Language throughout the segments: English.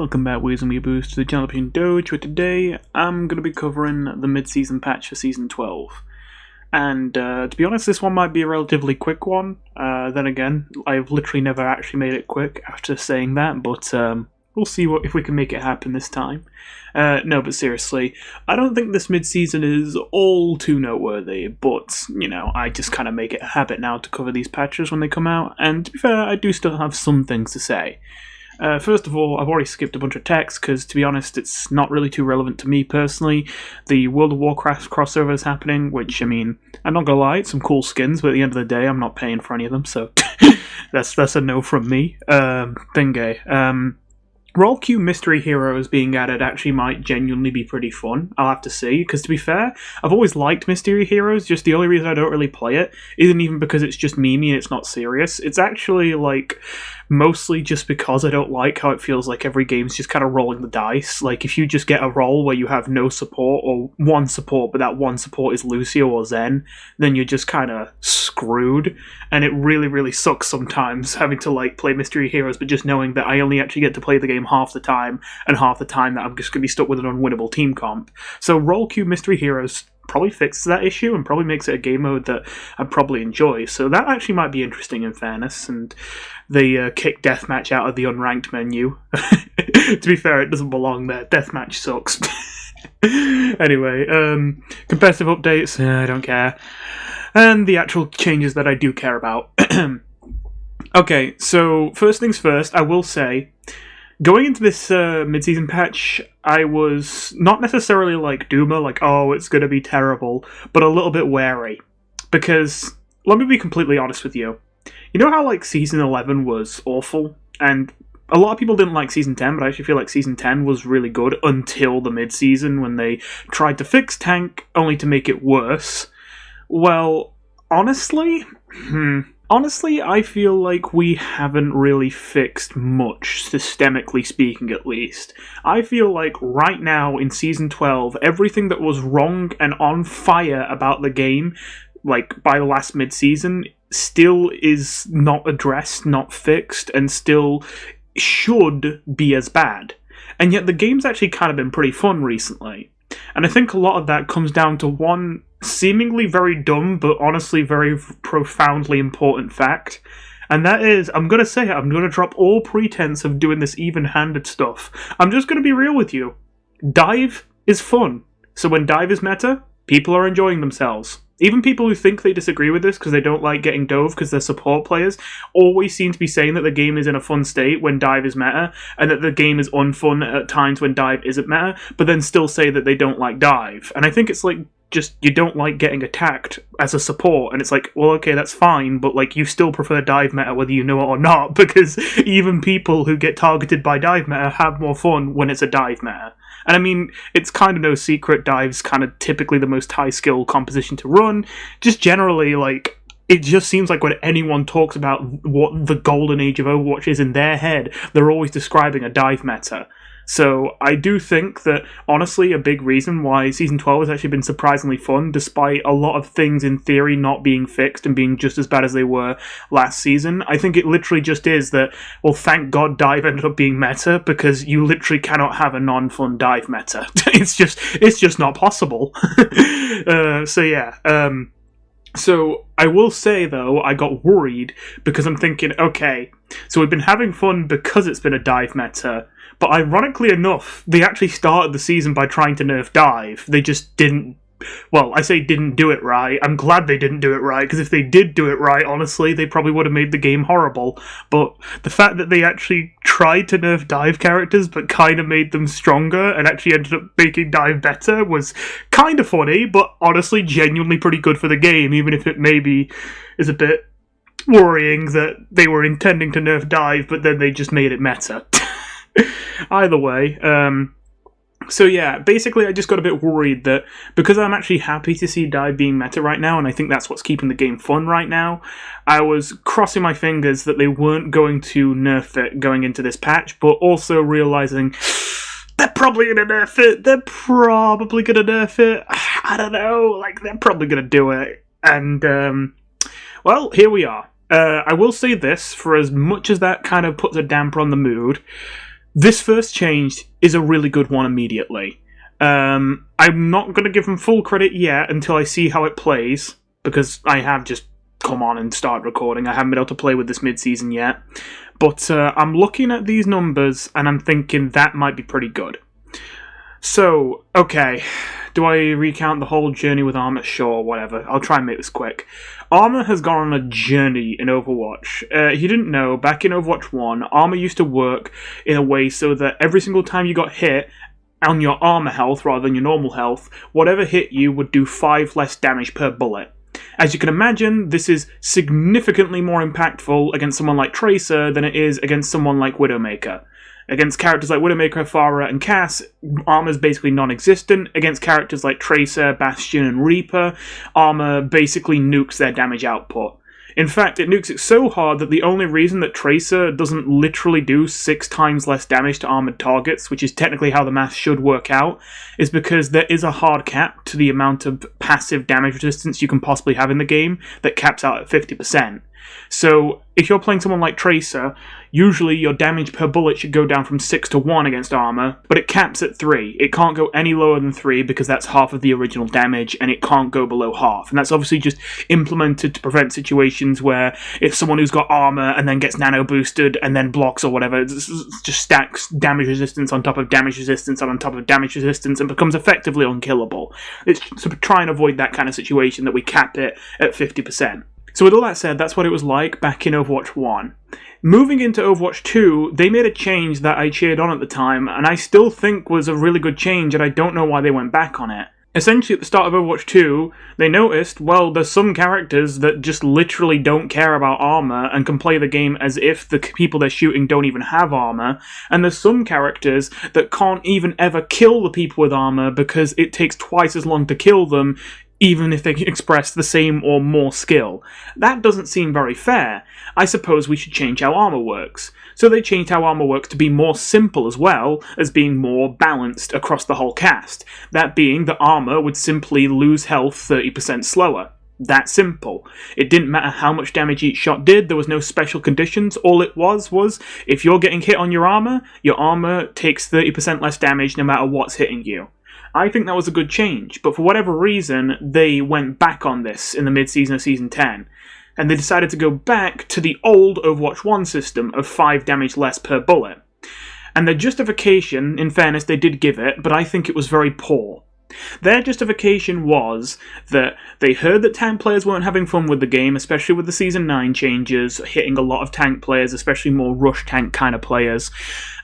welcome back, Weez and Weeboos, to the channel Doge, where today I'm going to be covering the mid-season patch for Season 12. And to be honest, this one might be a relatively quick one. Then again, I've literally never actually made it quick after saying that, but we'll see if we can make it happen this time. No, but seriously, I don't think this mid-season is all too noteworthy, but, you know, I just kind of make it a habit now to cover these patches when they come out, and to be fair, I do still have some things to say. First of all, I've already skipped a bunch of text because, to be honest, it's not really too relevant to me personally. The World of Warcraft crossover is happening, which, I mean, I'm not gonna lie, it's some cool skins, but at the end of the day, I'm not paying for any of them, so that's a no from me. Role Queue Mystery Heroes being added actually might genuinely be pretty fun, I'll have to say, because to be fair, I've always liked Mystery Heroes, just the only reason I don't really play it isn't even because it's just memey and it's not serious. It's actually, like, mostly just because I don't like how it feels like every game's just kind of rolling the dice. Like, if you just get a role where you have no support, or one support, but that one support is Lucio or Zen, then you're just kind of screwed, and it really, really sucks sometimes having to, like, play Mystery Heroes, but just knowing that I only actually get to play the game half the time, and half the time that I'm just going to be stuck with an unwinnable team comp. So Role Queue Mystery Heroes probably fixes that issue and probably makes it a game mode that I'd probably enjoy, so that actually might be interesting in fairness, and they kick Deathmatch out of the unranked menu. To be fair, it doesn't belong there. Deathmatch sucks. Anyway, competitive updates, I don't care. And the actual changes that I do care about. Okay, so first things first, I will say, going into this mid-season patch, I was not necessarily like Doomer, like, oh, it's going to be terrible, but a little bit wary. Because, let me be completely honest with you, you know how, like, Season 11 was awful? And a lot of people didn't like Season 10, but I actually feel like Season 10 was really good until the mid-season, when they tried to fix Tank, only to make it worse. Well, honestly, I feel like we haven't really fixed much, systemically speaking at least. I feel like right now in Season 12, everything that was wrong and on fire about the game, like by the last mid-season, still is not addressed, not fixed, and still should be as bad. And yet the game's actually kind of been pretty fun recently. And I think a lot of that comes down to one seemingly very dumb, but honestly very profoundly important fact. And that is, I'm going to say it, I'm going to drop all pretense of doing this even-handed stuff. I'm just going to be real with you. Dive is fun. So when Dive is meta, people are enjoying themselves. Even people who think they disagree with this because they don't like getting dove because they're support players always seem to be saying that the game is in a fun state when Dive is meta, and that the game is unfun at times when Dive isn't meta, but then still say that they don't like Dive. And I think it's like, just, you don't like getting attacked as a support, and it's like, well, okay, that's fine, but like, you still prefer Dive meta whether you know it or not, because even people who get targeted by Dive meta have more fun when it's a Dive meta. And I mean, it's kind of no secret, Dive's kind of typically the most high-skill composition to run. Just generally, like, it just seems like when anyone talks about what the golden age of Overwatch is in their head, they're always describing a Dive meta. So I do think that, honestly, a big reason why Season 12 has actually been surprisingly fun, despite a lot of things in theory not being fixed and being just as bad as they were last season, I think it literally just is that, well, thank God Dive ended up being meta, because you literally cannot have a non-fun Dive meta. It's just not possible. So I will say, though, I got worried, because I'm thinking, okay, so we've been having fun because it's been a Dive meta, but ironically enough, they actually started the season by trying to nerf Dive. They just didn't, well, I say didn't do it right. I'm glad they didn't do it right, because if they did do it right, honestly, they probably would have made the game horrible. But the fact that they actually tried to nerf Dive characters, but kind of made them stronger, and actually ended up making Dive better, was kind of funny, but honestly genuinely pretty good for the game, even if it maybe is a bit worrying that they were intending to nerf Dive, but then they just made it meta. Either way, so yeah, basically I just got a bit worried that, because I'm actually happy to see Dive being meta right now, and I think that's what's keeping the game fun right now, I was crossing my fingers that they weren't going to nerf it going into this patch, but also realizing they're probably going to nerf it, I don't know, like, they're probably going to do it, and, well, here we are. I will say this, for as much as that kind of puts a damper on the mood, This first change is a really good one immediately. I'm not going to give them full credit yet until I see how it plays, because I have just come on and start recording. I haven't been able to play with this mid-season yet. But I'm looking at these numbers and I'm thinking that might be pretty good. So, okay, do I recount the whole journey with Armour? Sure, whatever. I'll try and make this quick. Armour has gone on a journey in Overwatch. If you didn't know, back in Overwatch 1, Armour used to work in a way so that every single time you got hit on your armour health rather than your normal health, whatever hit you would do 5 less damage per bullet. As you can imagine, this is significantly more impactful against someone like Tracer than it is against someone like Widowmaker. Against characters like Widowmaker, Pharah, and Cass, armor's basically non-existent. Against characters like Tracer, Bastion, and Reaper, armor basically nukes their damage output. In fact, it nukes it so hard that the only reason that Tracer doesn't literally do 6 times less damage to armored targets, which is technically how the math should work out, is because there is a hard cap to the amount of passive damage resistance you can possibly have in the game that caps out at 50%. So, if you're playing someone like Tracer, usually your damage per bullet should go down from 6 to 1 against armor, but it caps at 3. It can't go any lower than 3 because that's half of the original damage, and it can't go below half. And that's obviously just implemented to prevent situations where if someone who's got armor and then gets nano boosted and then blocks or whatever, it just stacks damage resistance on top of damage resistance on top of damage resistance and becomes effectively unkillable. It's to try and avoid that kind of situation that we cap it at 50%. So with all that said, that's what it was like back in Overwatch 1. Moving into Overwatch 2, they made a change that I cheered on at the time, and I still think was a really good change, and I don't know why they went back on it. Essentially, at the start of Overwatch 2, they noticed, well, there's some characters that just literally don't care about armor and can play the game as if the people they're shooting don't even have armor, and there's some characters that can't even ever kill the people with armor because it takes twice as long to kill them, even if they express the same or more skill. That doesn't seem very fair. I suppose we should change how armor works. So they changed how armor works to be more simple as well as being more balanced across the whole cast. That being that armor would simply lose health 30% slower. That simple. It didn't matter how much damage each shot did, there was no special conditions. All it was if you're getting hit on your armor takes 30% less damage no matter what's hitting you. I think that was a good change, but for whatever reason, they went back on this in the mid-season of Season 10, and they decided to go back to the old Overwatch 1 system of 5 damage less per bullet. And their justification, in fairness, they did give it, but I think it was very poor. Their justification was that they heard that tank players weren't having fun with the game, especially with the Season 9 changes, hitting a lot of tank players, especially more rush tank kind of players.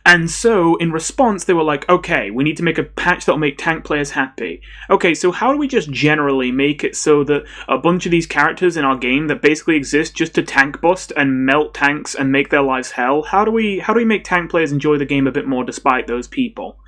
And so, in response, they were like, okay, we need to make a patch that'll make tank players happy. Okay, so how do we just generally make it so that a bunch of these characters in our game that basically exist just to tank bust and melt tanks and make their lives hell, how do we make tank players enjoy the game a bit more despite those people?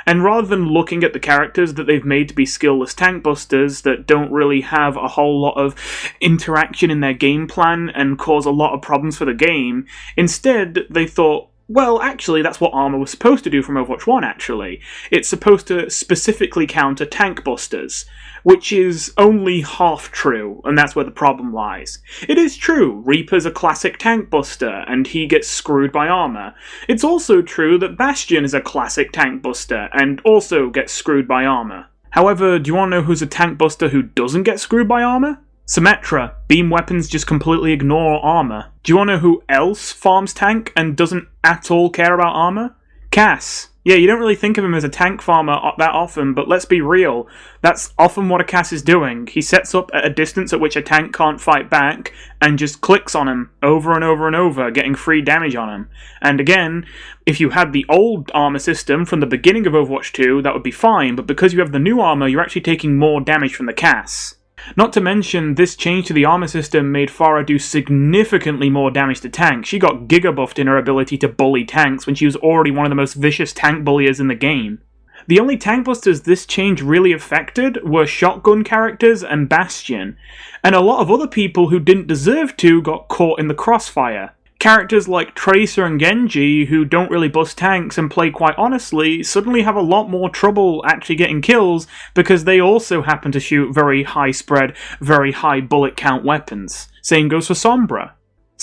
And rather than looking at the characters that they've made to be skillless tank busters that don't really have a whole lot of interaction in their game plan and cause a lot of problems for the game, instead they thought, well, actually, that's what armor was supposed to do from Overwatch 1, actually. It's supposed to specifically counter tank busters, which is only half true, and that's where the problem lies. It is true, Reaper's a classic tank buster, and he gets screwed by armor. It's also true that Bastion is a classic tank buster, and also gets screwed by armor. However, do you want to know who's a tank buster who doesn't get screwed by armor? Symmetra. Beam weapons just completely ignore armor. Do you want to know who else farms tank and doesn't at all care about armor? Cass. Yeah, you don't really think of him as a tank farmer that often, but let's be real. That's often what a Cass is doing. He sets up at a distance at which a tank can't fight back, and just clicks on him over and over and over, getting free damage on him. And again, if you had the old armor system from the beginning of Overwatch 2, that would be fine, but because you have the new armor, you're actually taking more damage from the Cass. Not to mention, this change to the armor system made Pharah do significantly more damage to tanks. She got giga-buffed in her ability to bully tanks when she was already one of the most vicious tank bulliers in the game. The only tank busters this change really affected were shotgun characters and Bastion, and a lot of other people who didn't deserve to got caught in the crossfire. Characters like Tracer and Genji, who don't really bust tanks and play quite honestly, suddenly have a lot more trouble actually getting kills because they also happen to shoot very high spread, very high bullet count weapons. Same goes for Sombra.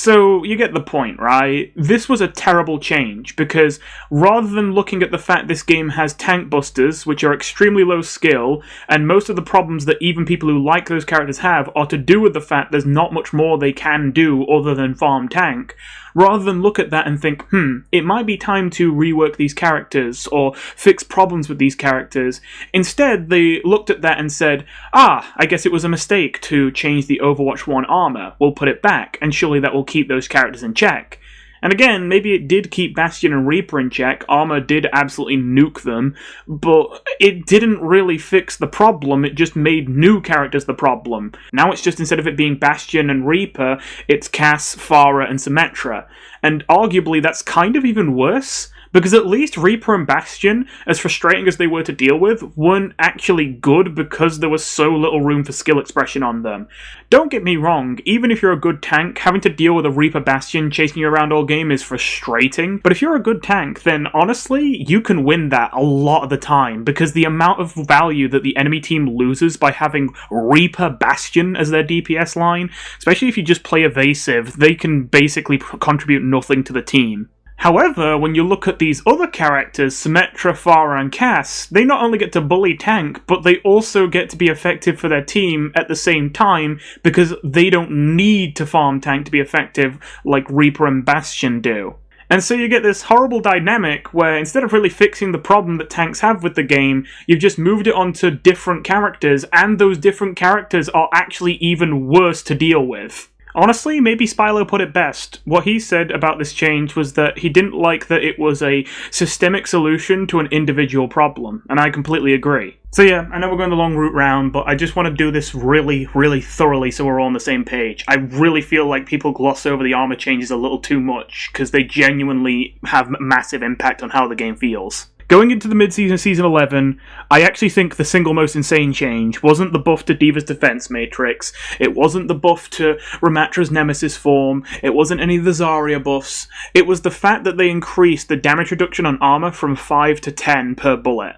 So, you get the point, right? This was a terrible change, because rather than looking at the fact this game has tank busters, which are extremely low skill, and most of the problems that even people who like those characters have are to do with the fact there's not much more they can do other than farm tank, rather than look at that and think, it might be time to rework these characters, or fix problems with these characters, instead they looked at that and said, I guess it was a mistake to change the Overwatch 1 armor, we'll put it back, and surely that will keep those characters in check. And again, maybe it did keep Bastion and Reaper in check, Armour did absolutely nuke them, but it didn't really fix the problem, it just made new characters the problem. Now it's just, instead of it being Bastion and Reaper, it's Cass, Pharah, and Symmetra. And arguably that's kind of even worse, because at least Reaper and Bastion, as frustrating as they were to deal with, weren't actually good because there was so little room for skill expression on them. Don't get me wrong, even if you're a good tank, having to deal with a Reaper Bastion chasing you around all game is frustrating, but if you're a good tank, then honestly, you can win that a lot of the time, because the amount of value that the enemy team loses by having Reaper Bastion as their DPS line, especially if you just play evasive, they can basically contribute nothing to the team. However, when you look at these other characters, Symmetra, Pharah, and Cass, they not only get to bully tank, but they also get to be effective for their team at the same time, because they don't need to farm tank to be effective like Reaper and Bastion do. And so you get this horrible dynamic where instead of really fixing the problem that tanks have with the game, you've just moved it onto different characters, and those different characters are actually even worse to deal with. Honestly, maybe Spylo put it best. What he said about this change was that he didn't like that it was a systemic solution to an individual problem, and I completely agree. So yeah, I know we're going the long route round, but I just want to do this really, really thoroughly so we're all on the same page. I really feel like people gloss over the armor changes a little too much, because they genuinely have massive impact on how the game feels. Going into the mid-season of Season 11, I actually think the single most insane change wasn't the buff to D.Va's defense matrix, it wasn't the buff to Ramatra's Nemesis form, it wasn't any of the Zarya buffs, it was the fact that they increased the damage reduction on armor from 5 to 10 per bullet.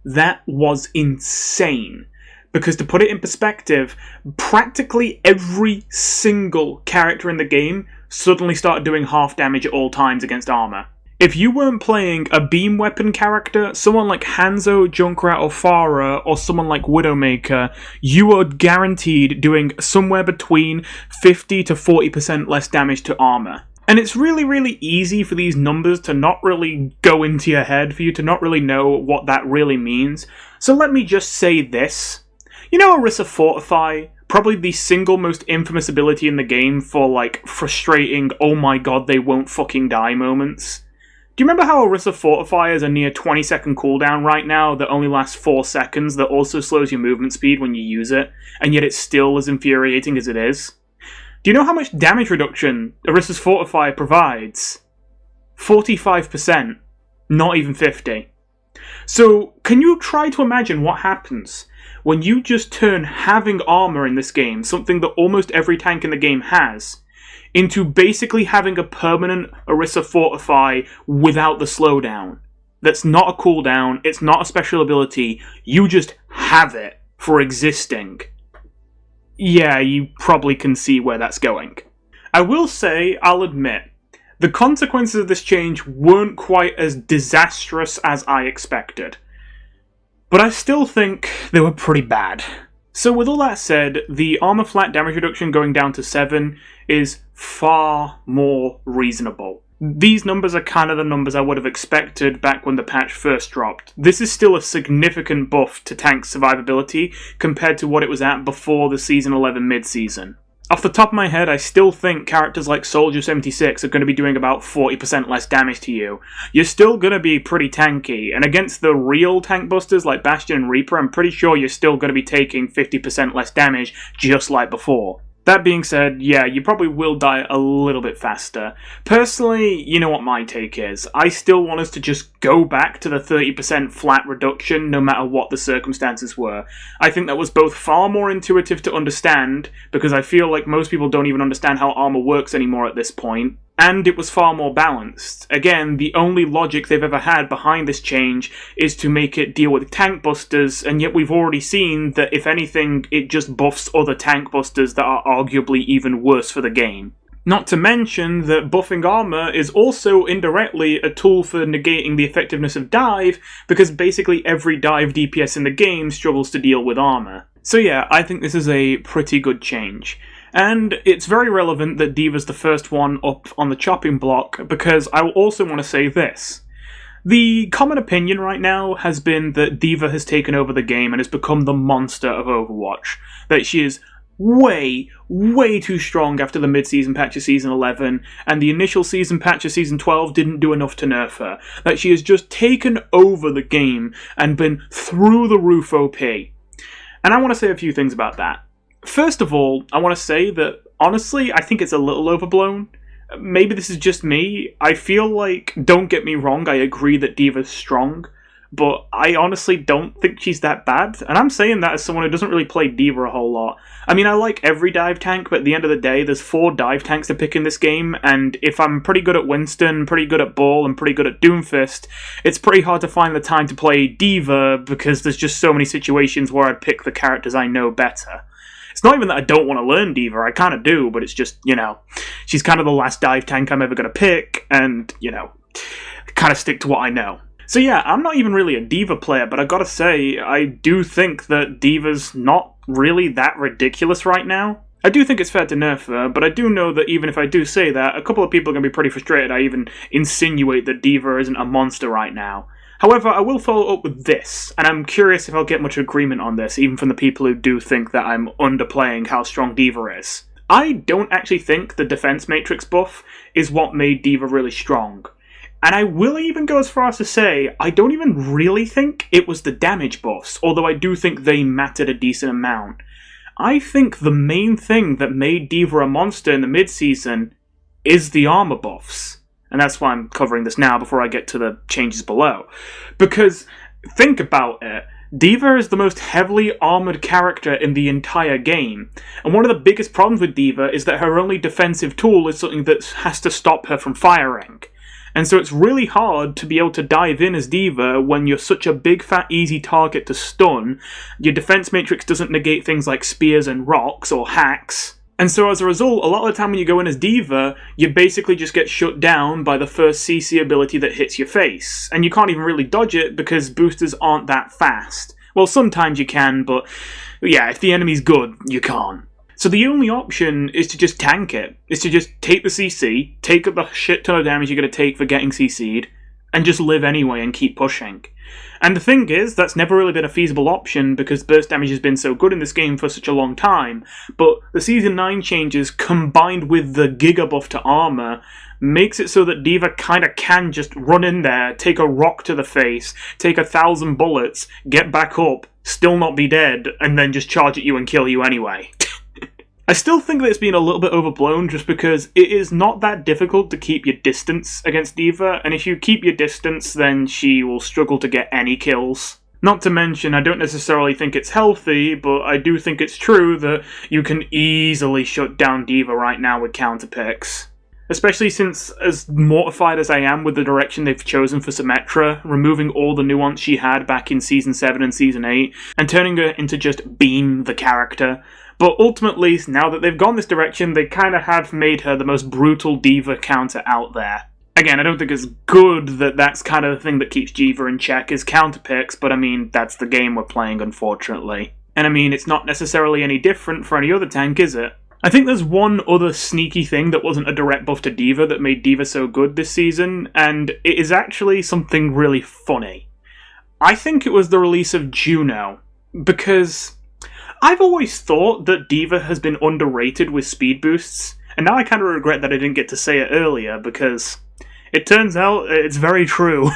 That was insane. Because to put it in perspective, practically every single character in the game suddenly started doing half damage at all times against armor. If you weren't playing a beam weapon character, someone like Hanzo, Junkrat, or Pharah, or someone like Widowmaker, you are guaranteed doing somewhere between 50 to 40% less damage to armor. And it's really, really easy for these numbers to not really go into your head, for you to not really know what that really means. So let me just say this. You know Orisa Fortify? Probably the single most infamous ability in the game for, like, frustrating, oh my god, they won't fucking die moments. Do you remember how Orisa Fortify has a near 20-second cooldown right now that only lasts 4 seconds that also slows your movement speed when you use it, and yet it's still as infuriating as it is? Do you know how much damage reduction Orisa's Fortify provides? 45%, not even 50. So, can you try to imagine what happens when you just turn having armor in this game, something that almost every tank in the game has, into basically having a permanent Orisa Fortify without the slowdown? That's not a cooldown, it's not a special ability, you just have it for existing. Yeah, you probably can see where that's going. I will say, I'll admit, the consequences of this change weren't quite as disastrous as I expected. But I still think they were pretty bad. So with all that said, the armor flat damage reduction going down to 7 is far more reasonable. These numbers are kind of the numbers I would have expected back when the patch first dropped. This is still a significant buff to tank survivability compared to what it was at before the Season 11 mid-season. Off the top of my head, I still think characters like Soldier 76 are going to be doing about 40% less damage to you. You're still going to be pretty tanky, and against the real tank busters like Bastion and Reaper, I'm pretty sure you're still going to be taking 50% less damage, just like before. That being said, yeah, you probably will die a little bit faster. Personally, you know what my take is. I still want us to just go back to the 30% flat reduction no matter what the circumstances were. I think that was both far more intuitive to understand, because I feel like most people don't even understand how armor works anymore at this point, and it was far more balanced. Again, the only logic they've ever had behind this change is to make it deal with tank busters, and yet we've already seen that if anything, it just buffs other tank busters that are arguably even worse for the game. Not to mention that buffing armor is also indirectly a tool for negating the effectiveness of dive, because basically every dive DPS in the game struggles to deal with armor. So yeah, I think this is a pretty good change. And it's very relevant that D.Va's the first one up on the chopping block, because I also want to say this. The common opinion right now has been that D.Va has taken over the game and has become the monster of Overwatch. That she is way too strong after the mid-season patch of Season 11, and the initial season patch of Season 12 didn't do enough to nerf her. That she has just taken over the game and been through the roof OP. And I want to say a few things about that. First of all, I want to say that, honestly, I think it's a little overblown. Maybe this is just me. I feel like, don't get me wrong, I agree that D.Va's strong, but I honestly don't think she's that bad. And I'm saying that as someone who doesn't really play D.Va a whole lot. I mean, I like every dive tank, but at the end of the day, there's 4 dive tanks to pick in this game, and if I'm pretty good at Winston, pretty good at Bull, and pretty good at Doomfist, it's pretty hard to find the time to play D.Va, because there's just so many situations where I pick the characters I know better. It's not even that I don't want to learn D.Va, I kind of do, but it's just, she's kind of the last dive tank I'm ever going to pick, and, kind of stick to what I know. So yeah, I'm not even really a D.Va player, but I gotta say, I do think that D.Va's not really that ridiculous right now. I do think it's fair to nerf her, but I do know that even if I do say that, a couple of people are going to be pretty frustrated I even insinuate that D.Va isn't a monster right now. However, I will follow up with this, and I'm curious if I'll get much agreement on this, even from the people who do think that I'm underplaying how strong D.Va is. I don't actually think the Defense Matrix buff is what made D.Va really strong. And I will even go as far as to say, I don't even really think it was the damage buffs, although I do think they mattered a decent amount. I think the main thing that made D.Va a monster in the mid-season is the armor buffs. And that's why I'm covering this now before I get to the changes below. Because, think about it, D.Va is the most heavily armored character in the entire game. And one of the biggest problems with D.Va is that her only defensive tool is something that has to stop her from firing. And so it's really hard to be able to dive in as D.Va when you're such a big fat easy target to stun. Your defense matrix doesn't negate things like spears and rocks or hacks. And so as a result, a lot of the time when you go in as D.Va, you basically just get shut down by the first CC ability that hits your face. And you can't even really dodge it because boosters aren't that fast. Well, sometimes you can, but yeah, if the enemy's good, you can't. So the only option is to just tank it, is to just take the CC, take the shit ton of damage you're going to take for getting CC'd, and just live anyway and keep pushing. And the thing is, that's never really been a feasible option because burst damage has been so good in this game for such a long time, but the Season 9 changes combined with the Giga buff to armor makes it so that D.Va kinda can just run in there, take a rock to the face, take 1,000 bullets, get back up, still not be dead, and then just charge at you and kill you anyway. I still think that it's been a little bit overblown just because it is not that difficult to keep your distance against D.Va, and if you keep your distance, then she will struggle to get any kills. Not to mention, I don't necessarily think it's healthy, but I do think it's true that you can easily shut down D.Va right now with counter picks. Especially since, as mortified as I am with the direction they've chosen for Symmetra, removing all the nuance she had back in Season 7 and Season 8, and turning her into just Beam the character. But ultimately, now that they've gone this direction, they kind of have made her the most brutal D.Va counter out there. Again, I don't think it's good that that's kind of the thing that keeps D.Va in check is counter picks, but I mean, that's the game we're playing, unfortunately. And I mean, it's not necessarily any different for any other tank, is it? I think there's one other sneaky thing that wasn't a direct buff to D.Va that made D.Va so good this season, and it is actually something really funny. I think it was the release of Juno, because I've always thought that D.Va has been underrated with speed boosts, and now I kind of regret that I didn't get to say it earlier, because it turns out it's very true.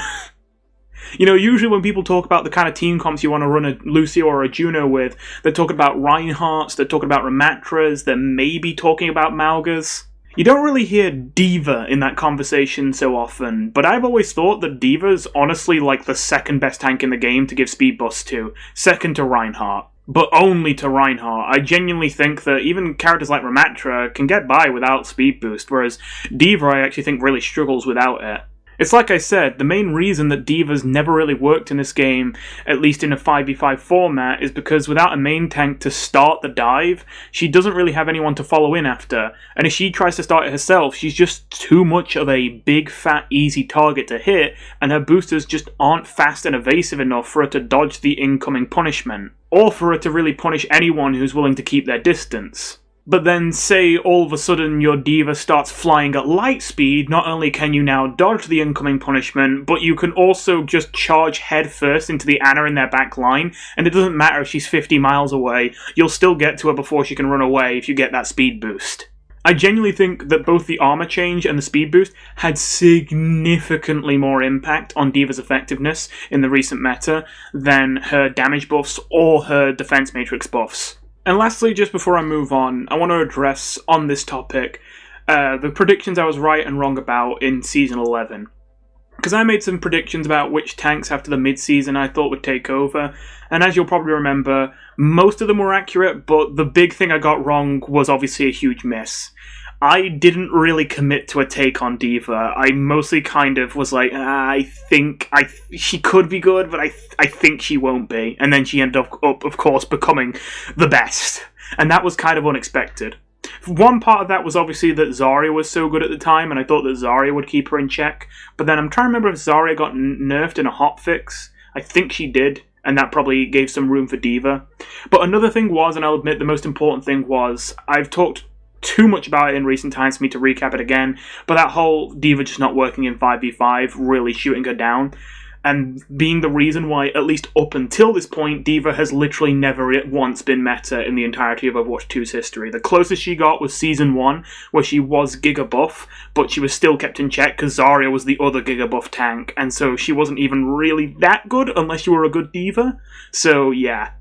Usually when people talk about the kind of team comps you want to run a Lucio or a Juno with, they're talking about Reinhardts, they're talking about Ramatras, they're maybe talking about Maugas. You don't really hear D.Va in that conversation so often, but I've always thought that D.Va's honestly like the second best tank in the game to give speed busts to, second to Reinhardt. But only to Reinhardt. I genuinely think that even characters like Ramatra can get by without speed boost, whereas D.Va I actually think really struggles without it. It's like I said, the main reason that D.Va's never really worked in this game, at least in a 5v5 format, is because without a main tank to start the dive, she doesn't really have anyone to follow in after, and if she tries to start it herself, she's just too much of a big, fat, easy target to hit, and her boosters just aren't fast and evasive enough for her to dodge the incoming punishment, or for her to really punish anyone who's willing to keep their distance. But then, say all of a sudden your D.Va starts flying at light speed, not only can you now dodge the incoming punishment, but you can also just charge headfirst into the Ana in their back line, and it doesn't matter if she's 50 miles away, you'll still get to her before she can run away if you get that speed boost. I genuinely think that both the Armour Change and the speed boost had significantly more impact on D.Va's effectiveness in the recent meta than her damage buffs or her defense matrix buffs. And lastly, just before I move on, I want to address on this topic the predictions I was right and wrong about in Season 11. Because I made some predictions about which tanks after the mid-season I thought would take over, and as you'll probably remember, most of them were accurate, but the big thing I got wrong was obviously a huge miss. I didn't really commit to a take on D.Va. I mostly kind of was like, I think she could be good, but I think she won't be. And then she ended up, of course, becoming the best. And that was kind of unexpected. One part of that was obviously that Zarya was so good at the time, and I thought that Zarya would keep her in check. But then I'm trying to remember if Zarya got nerfed in a hotfix. I think she did, and that probably gave some room for D.Va. But another thing was, and I'll admit the most important thing was, I've talked too much about it in recent times for me to recap it again, but that whole D.Va just not working in 5v5, really shooting her down, and being the reason why, at least up until this point, D.Va has literally never once been meta in the entirety of Overwatch 2's history. The closest she got was Season 1, where she was Giga Buff, but she was still kept in check because Zarya was the other Giga Buff tank, and so she wasn't even really that good unless you were a good D.Va. So yeah.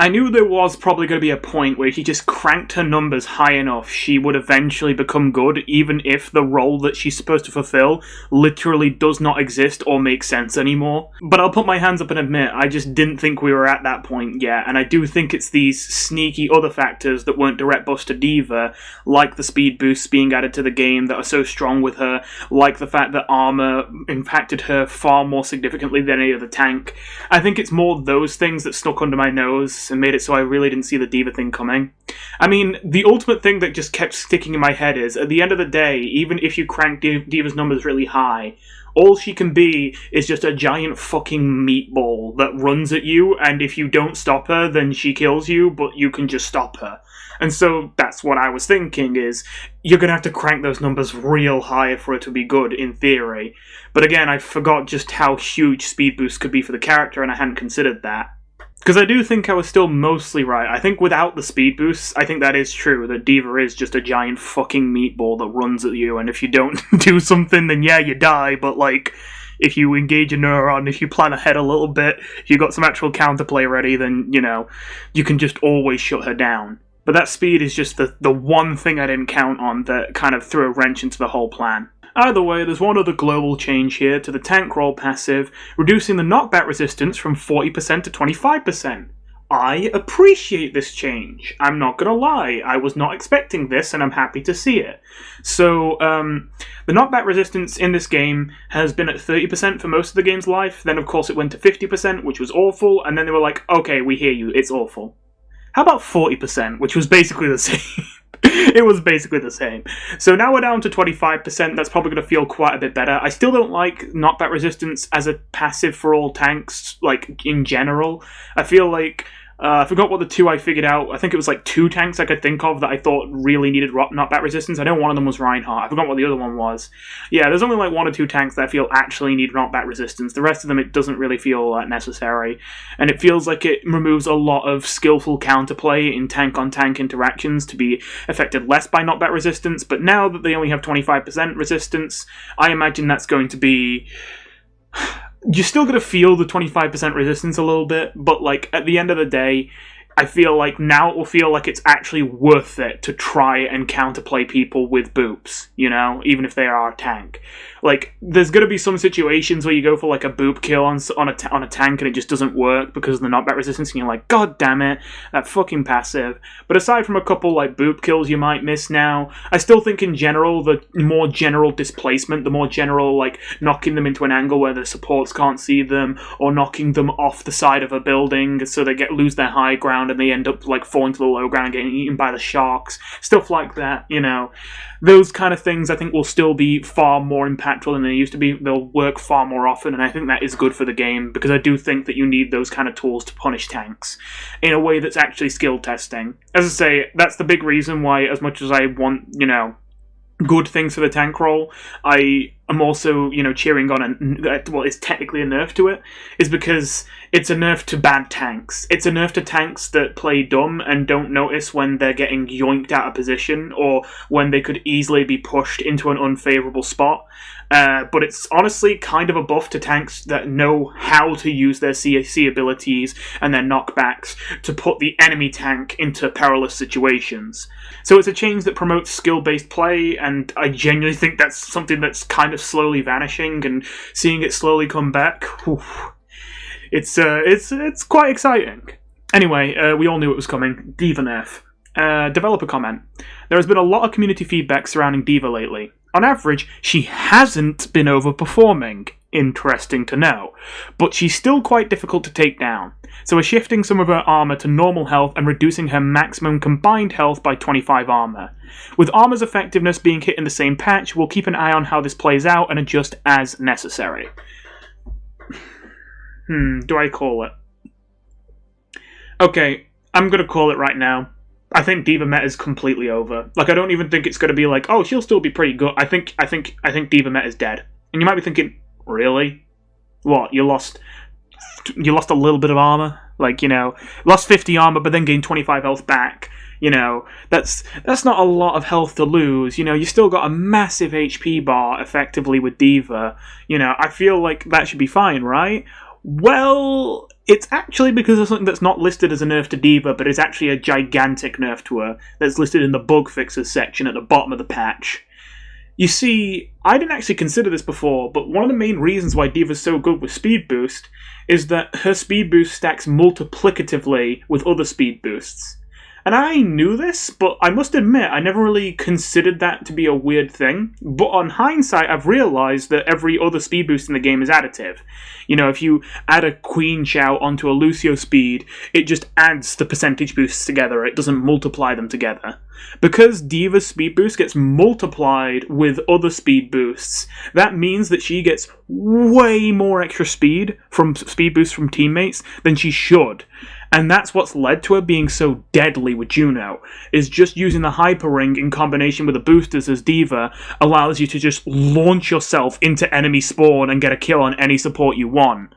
I knew there was probably going to be a point where if you just cranked her numbers high enough, she would eventually become good, even if the role that she's supposed to fulfill literally does not exist or make sense anymore. But I'll put my hands up and admit, I just didn't think we were at that point yet, and I do think it's these sneaky other factors that weren't direct buffs to D.Va, like the speed boosts being added to the game that are so strong with her, like the fact that armor impacted her far more significantly than any other tank. I think it's more those things that stuck under my nose and made it so I really didn't see the D.Va thing coming. I mean, the ultimate thing that just kept sticking in my head is, at the end of the day, even if you crank D.Va's numbers really high, all she can be is just a giant fucking meatball that runs at you, and if you don't stop her, then she kills you, but you can just stop her. And so that's what I was thinking, is you're going to have to crank those numbers real high for it to be good, in theory. But again, I forgot just how huge speed boost could be for the character, and I hadn't considered that. Because I do think I was still mostly right. I think without the speed boosts, I think that is true, that D.Va is just a giant fucking meatball that runs at you, and if you don't do something, then yeah, you die, but like, if you engage a neuron, if you plan ahead a little bit, if you got some actual counterplay ready, then, you know, you can just always shut her down. But that speed is just the one thing I didn't count on that kind of threw a wrench into the whole plan. Either way, there's one other global change here to the tank roll passive, reducing the knockback resistance from 40% to 25%. I appreciate this change. I'm not gonna lie, I was not expecting this and I'm happy to see it. So, the knockback resistance in this game has been at 30% for most of the game's life, then of course it went to 50%, which was awful, and then they were like, okay, we hear you, it's awful. How about 40%, which was basically the same? It was basically the same. So now we're down to 25%, that's probably going to feel quite a bit better. I still don't like knockback resistance as a passive for all tanks, like, in general. I feel like, I forgot what the two I figured out. I think it was like 2 tanks I could think of that I thought really needed knockback resistance. I know one of them was Reinhardt. I forgot what the other one was. Yeah, there's only like 1 or 2 tanks that I feel actually need knockback resistance. The rest of them, it doesn't really feel necessary. And it feels like it removes a lot of skillful counterplay in tank-on-tank interactions to be affected less by knockback resistance. But now that they only have 25% resistance, I imagine that's going to be... You're still going to feel the 25% resistance a little bit, but like at the end of the day, I feel like now it will feel like it's actually worth it to try and counterplay people with boops, you know, even if they are a tank. Like, there's going to be some situations where you go for, like, a boop kill on a tank and it just doesn't work because of the knockback resistance, and you're like, God damn it, that fucking passive. But aside from a couple, like, boop kills you might miss now, I still think in general, the more general displacement, the more general, like, knocking them into an angle where the supports can't see them, or knocking them off the side of a building so they lose their high ground and they end up, like, falling to the low ground and getting eaten by the sharks. Stuff like that, you know. Those kind of things I think will still be far more impactful than they used to be. They'll work far more often, and I think that is good for the game, because I do think that you need those kind of tools to punish tanks in a way that's actually skill testing. As I say, that's the big reason why, as much as I want, you know, good things for the tank role, I am also, you know, cheering on it's technically a nerf to it, is because it's a nerf to bad tanks. It's a nerf to tanks that play dumb and don't notice when they're getting yoinked out of position, or when they could easily be pushed into an unfavourable spot. But it's honestly kind of a buff to tanks that know how to use their CAC abilities and their knockbacks to put the enemy tank into perilous situations. So it's a change that promotes skill-based play, and I genuinely think that's something that's kind of slowly vanishing, and seeing it slowly come back, whew, it's quite exciting. Anyway, we all knew it was coming. D.Va Nerf. Developer comment. There has been a lot of community feedback surrounding D.Va lately. On average, she hasn't been overperforming, interesting to know, but she's still quite difficult to take down, so we're shifting some of her armor to normal health and reducing her maximum combined health by 25 armor. With armor's effectiveness being hit in the same patch, we'll keep an eye on how this plays out and adjust as necessary. Do I call it? Okay, I'm gonna call it right now. I think D.Va Meta is completely over. Like, I don't even think it's going to be like, oh, she'll still be pretty good. I think D.Va Meta is dead. And you might be thinking, really? What? You lost a little bit of armor? Like, you know, lost 50 armor, but then gained 25 health back. You know, that's not a lot of health to lose. You know, you still got a massive HP bar, effectively, with D.Va. You know, I feel like that should be fine, right? Well, it's actually because of something that's not listed as a nerf to D.Va, but is actually a gigantic nerf to her that's listed in the bug fixes section at the bottom of the patch. You see, I didn't actually consider this before, but one of the main reasons why D.Va's so good with speed boost is that her speed boost stacks multiplicatively with other speed boosts. And I knew this, but I must admit, I never really considered that to be a weird thing. But on hindsight, I've realised that every other speed boost in the game is additive. You know, if you add a Queen Shout onto a Lucio speed, it just adds the percentage boosts together, it doesn't multiply them together. Because D.Va's speed boost gets multiplied with other speed boosts, that means that she gets way more extra speed boosts from teammates than she should. And that's what's led to her being so deadly with Juno, is just using the Hyper Ring in combination with the boosters as D.Va allows you to just launch yourself into enemy spawn and get a kill on any support you want.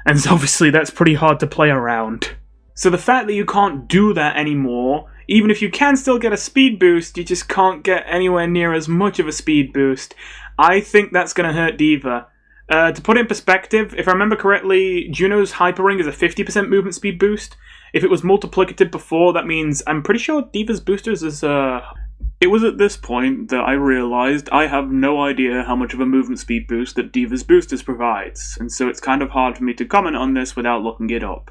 And so obviously that's pretty hard to play around. So the fact that you can't do that anymore, even if you can still get a speed boost, you just can't get anywhere near as much of a speed boost. I think that's going to hurt D.Va. To put it in perspective, if I remember correctly, Juno's Hyper Ring is a 50% movement speed boost. If it was multiplicative before, that means I'm pretty sure D.Va's boosters is It was at this point that I realised I have no idea how much of a movement speed boost that D.Va's boosters provides, and so it's kind of hard for me to comment on this without looking it up.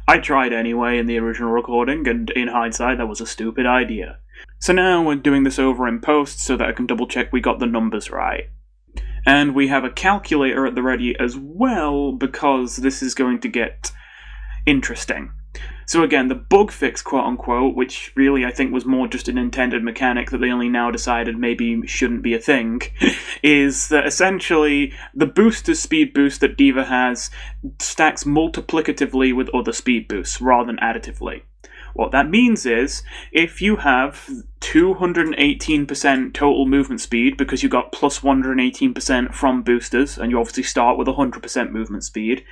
I tried anyway in the original recording, and in hindsight that was a stupid idea. So now we're doing this over in post so that I can double check we got the numbers right. And we have a calculator at the ready as well, because this is going to get interesting. So again, the bug fix, quote-unquote, which really I think was more just an intended mechanic that they only now decided maybe shouldn't be a thing, is that essentially the booster speed boost that D.Va has stacks multiplicatively with other speed boosts, rather than additively. What that means is, if you have 218% total movement speed, because you got plus 118% from boosters, and you obviously start with 100% movement speed,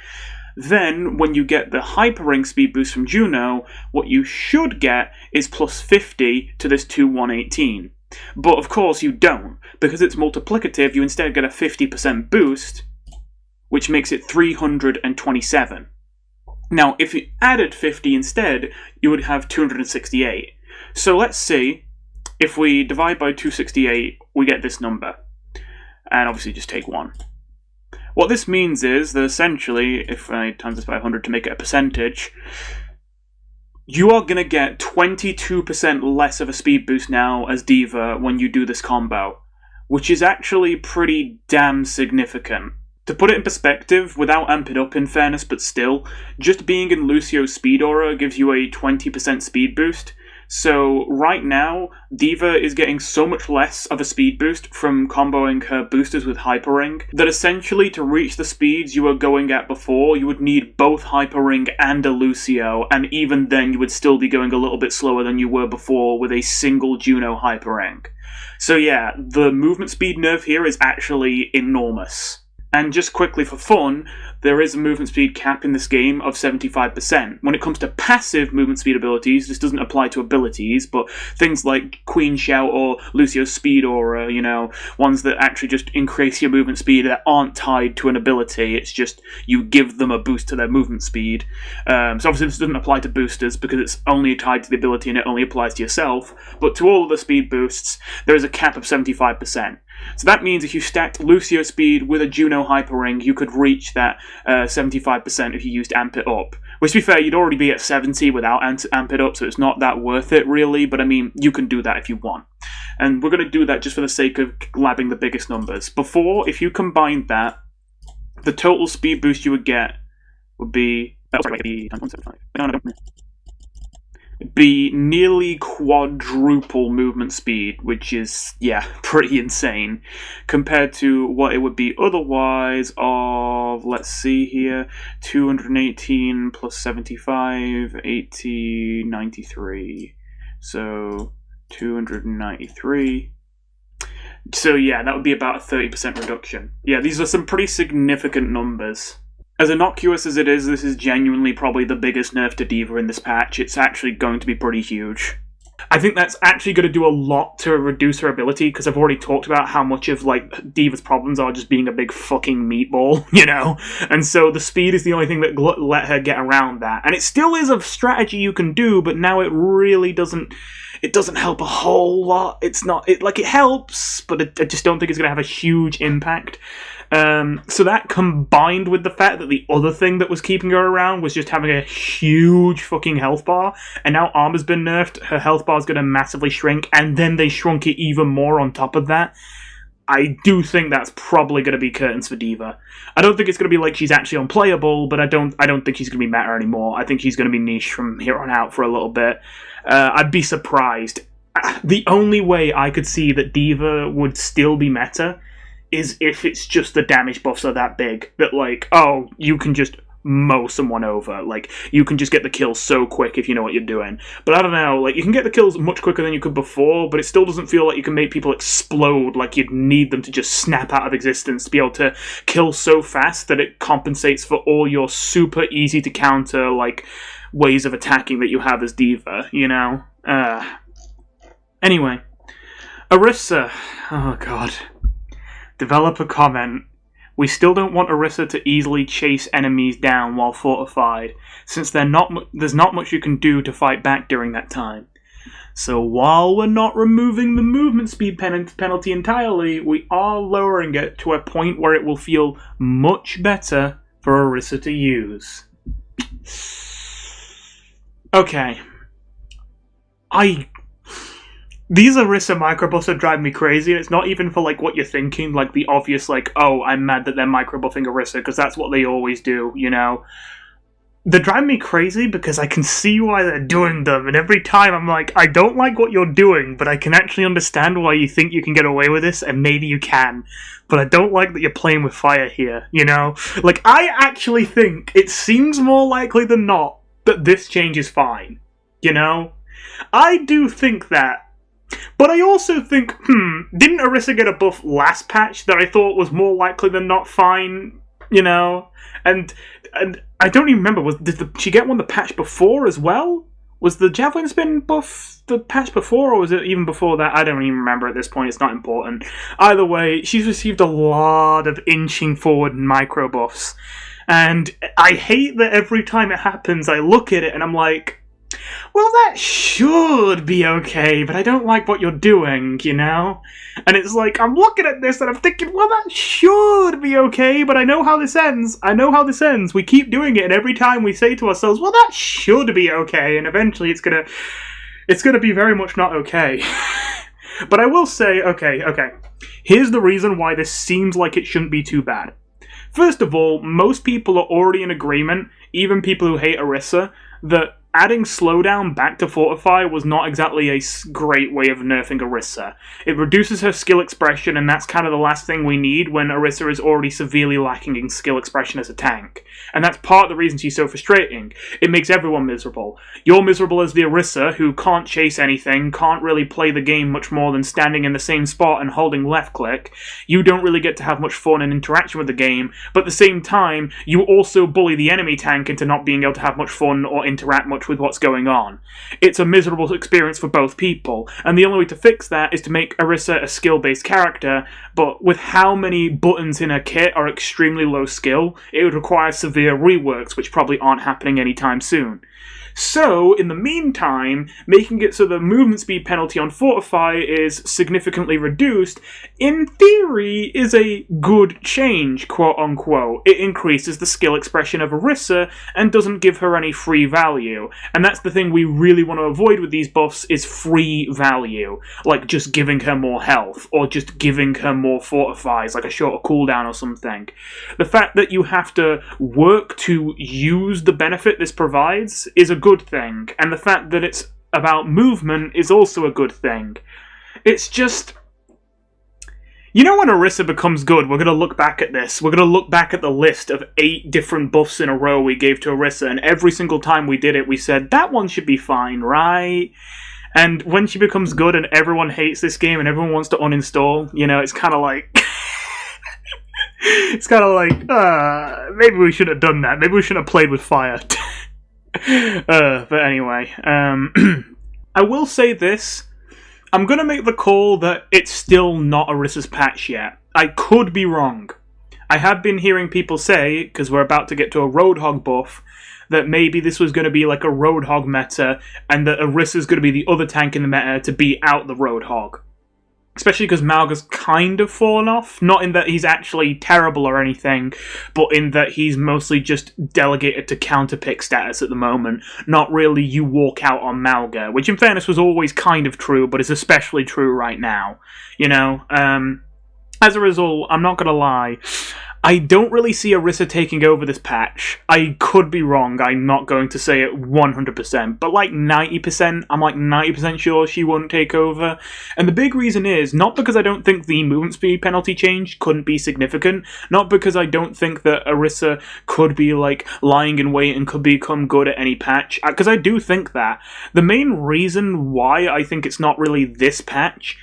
then when you get the Hyper Ring speed boost from Juno, what you should get is plus 50 to this 2118. But of course you don't, because it's multiplicative, you instead get a 50% boost, which makes it 327. Now, if you added 50 instead, you would have 268. So let's see, if we divide by 268, we get this number. and obviously just take 1. What this means is that essentially, if I times this by 100 to make it a percentage, you are going to get 22% less of a speed boost now as D.Va when you do this combo, which is actually pretty damn significant. To put it in perspective, without amp it up in fairness, but still, just being in Lucio's speed aura gives you a 20% speed boost. So right now, D.Va is getting so much less of a speed boost from comboing her boosters with Hyper Ring that essentially to reach the speeds you were going at before, you would need both Hyper Ring and a Lucio, and even then you would still be going a little bit slower than you were before with a single Juno Hyper Ring. So yeah, the movement speed nerf here is actually enormous. And just quickly for fun, there is a movement speed cap in this game of 75%. When it comes to passive movement speed abilities, this doesn't apply to abilities, but things like Queen Shout or Lucio's Speed Aura, you know, ones that actually just increase your movement speed that aren't tied to an ability, it's just you give them a boost to their movement speed. So obviously this doesn't apply to boosters because it's only tied to the ability and it only applies to yourself, but to all of the speed boosts, there is a cap of 75%. So that means if you stacked Lucio speed with a Juno Hyper Ring, you could reach that 75% if you used Amp It Up. Which, to be fair, you'd already be at 70 without Amp It Up, so it's not that worth it, really, but I mean, you can do that if you want. And we're going to do that just for the sake of grabbing the biggest numbers. Before, if you combined that, the total speed boost you would get would be... be nearly quadruple movement speed, which is, yeah, pretty insane, compared to what it would be otherwise of, let's see here, 218 plus 75, 80, 93, so 293. So yeah, that would be about a 30% reduction. Yeah, these are some pretty significant numbers. As innocuous as it is, this is genuinely probably the biggest nerf to D.Va in this patch. It's actually going to be pretty huge. I think that's actually going to do a lot to reduce her ability, because I've already talked about how much of, like, D.Va's problems are just being a big fucking meatball, you know? And so the speed is the only thing that let her get around that. And it still is a strategy you can do, but now it really doesn't... It doesn't help a whole lot. It's not... It helps, but I just don't think it's going to have a huge impact. So that combined with the fact that the other thing that was keeping her around was just having a huge fucking health bar, and now Armour's been nerfed, her health bar is going to massively shrink, and then they shrunk it even more on top of that. I do think that's probably going to be curtains for D.Va. I don't think it's going to be like she's actually unplayable, but I don't think she's going to be meta anymore. I think she's going to be niche from here on out for a little bit. I'd be surprised. The only way I could see that D.Va would still be meta is if it's just the damage buffs are that big that, like, oh, you can just mow someone over. Like, you can just get the kills so quick if you know what you're doing. But I don't know, like, you can get the kills much quicker than you could before, but it still doesn't feel like you can make people explode like you'd need them to just snap out of existence to be able to kill so fast that it compensates for all your super easy to counter, like, ways of attacking that you have as D.Va, you know? Anyway. Orisa. Oh, God. Developer comment. We still don't want Orisa to easily chase enemies down while fortified, since there's not much you can do to fight back during that time. So while we're not removing the movement speed penalty entirely, we are lowering it to a point where it will feel much better for Orisa to use. Okay. These Orisa microbuffs are driving me crazy, and it's not even for, like, what you're thinking, like, the obvious, like, oh, I'm mad that they're microbuffing Orisa, because that's what they always do, you know? They're driving me crazy because I can see why they're doing them, and every time I'm like, I don't like what you're doing, but I can actually understand why you think you can get away with this, and maybe you can. But I don't like that you're playing with fire here, you know? Like, I actually think it seems more likely than not that this change is fine, you know? I do think that. But I also think, didn't Orisa get a buff last patch that I thought was more likely than not fine, you know? And I don't even remember, did she get one the patch before as well? Was the Javelin Spin buff the patch before, or was it even before that? I don't even remember at this point, it's not important. Either way, she's received a lot of inching forward micro buffs. And I hate that every time it happens, I look at it and I'm like, well, that should be okay, but I don't like what you're doing, you know? And it's like, I'm looking at this and I'm thinking, well, that should be okay, but I know how this ends. I know how this ends. We keep doing it, and every time we say to ourselves, well, that should be okay, and eventually it's gonna be very much not okay. But I will say, okay. Here's the reason why this seems like it shouldn't be too bad. First of all, most people are already in agreement, even people who hate Orisa, that adding slowdown back to Fortify was not exactly a great way of nerfing Orisa. It reduces her skill expression, and that's kind of the last thing we need when Orisa is already severely lacking in skill expression as a tank. And that's part of the reason she's so frustrating. It makes everyone miserable. You're miserable as the Orisa, who can't chase anything, can't really play the game much more than standing in the same spot and holding left click. You don't really get to have much fun and interaction with the game, but at the same time, you also bully the enemy tank into not being able to have much fun or interact much with what's going on. It's a miserable experience for both people, and the only way to fix that is to make Orisa a skill-based character, but with how many buttons in her kit are extremely low skill, it would require severe reworks, which probably aren't happening anytime soon. So, in the meantime, making it so the movement speed penalty on Fortify is significantly reduced, in theory, is a good change, quote-unquote. It increases the skill expression of Orisa and doesn't give her any free value. And that's the thing we really want to avoid with these buffs, is free value. Like just giving her more health, or just giving her more Fortifies, like a shorter cooldown or something. The fact that you have to work to use the benefit this provides is a good thing, and the fact that it's about movement is also a good thing. It's just, you know, when Orisa becomes good, we're going to look back at this. We're going to look back at the list of 8 different buffs in a row we gave to Orisa, and every single time we did it, we said, that one should be fine, right? And when she becomes good and everyone hates this game and everyone wants to uninstall, you know, it's kind of like... it's kind of like, maybe we should have done that. Maybe we should have played with fire. But anyway, I will say this. I'm going to make the call that it's still not Orisa's patch yet. I could be wrong. I have been hearing people say, because we're about to get to a Roadhog buff, that maybe this was going to be like a Roadhog meta, and that Orisa's going to be the other tank in the meta to beat out the Roadhog. Especially because Malga's kind of fallen off. Not in that he's actually terrible or anything, but in that he's mostly just delegated to counterpick status at the moment. Not really you walk out on Malga, which in fairness was always kind of true, but is especially true right now. You know, as a result, I'm not going to lie, I don't really see Orisa taking over this patch. I could be wrong, I'm not going to say it 100%, but like 90%, I'm like 90% sure she won't take over. And the big reason is, not because I don't think the movement speed penalty change couldn't be significant, not because I don't think that Orisa could be like lying in wait and could become good at any patch, because I do think that. The main reason why I think it's not really this patch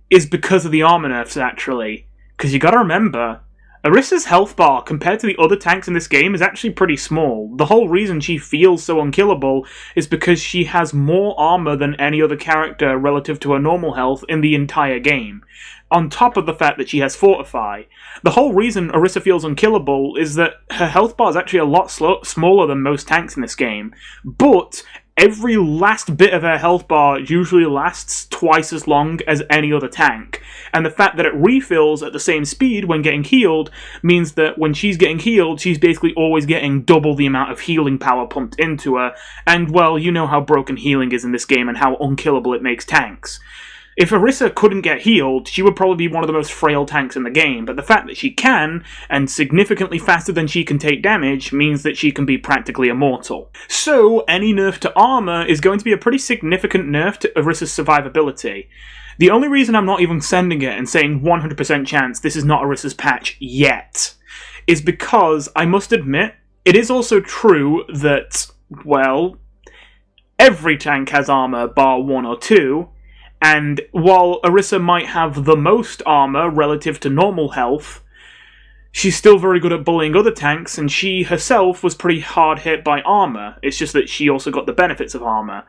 is because of the armor nerfs, actually. Because you gotta remember, Orisa's health bar, compared to the other tanks in this game, is actually pretty small. The whole reason she feels so unkillable is because she has more armor than any other character relative to her normal health in the entire game. On top of the fact that she has Fortify. The whole reason Orisa feels unkillable is that her health bar is actually a lot smaller than most tanks in this game. But every last bit of her health bar usually lasts twice as long as any other tank. And the fact that it refills at the same speed when getting healed means that when she's getting healed, she's basically always getting double the amount of healing power pumped into her. And, well, you know how broken healing is in this game and how unkillable it makes tanks. If Orisa couldn't get healed, she would probably be one of the most frail tanks in the game, but the fact that she can, and significantly faster than she can take damage, means that she can be practically immortal. So, any nerf to armor is going to be a pretty significant nerf to Orisa's survivability. The only reason I'm not even sending it and saying 100% chance this is not Orisa's patch yet is because, I must admit, it is also true that, well, every tank has armor bar 1 or 2, and while Orisa might have the most armor relative to normal health, she's still very good at bullying other tanks, and she herself was pretty hard hit by armor. It's just that she also got the benefits of armor.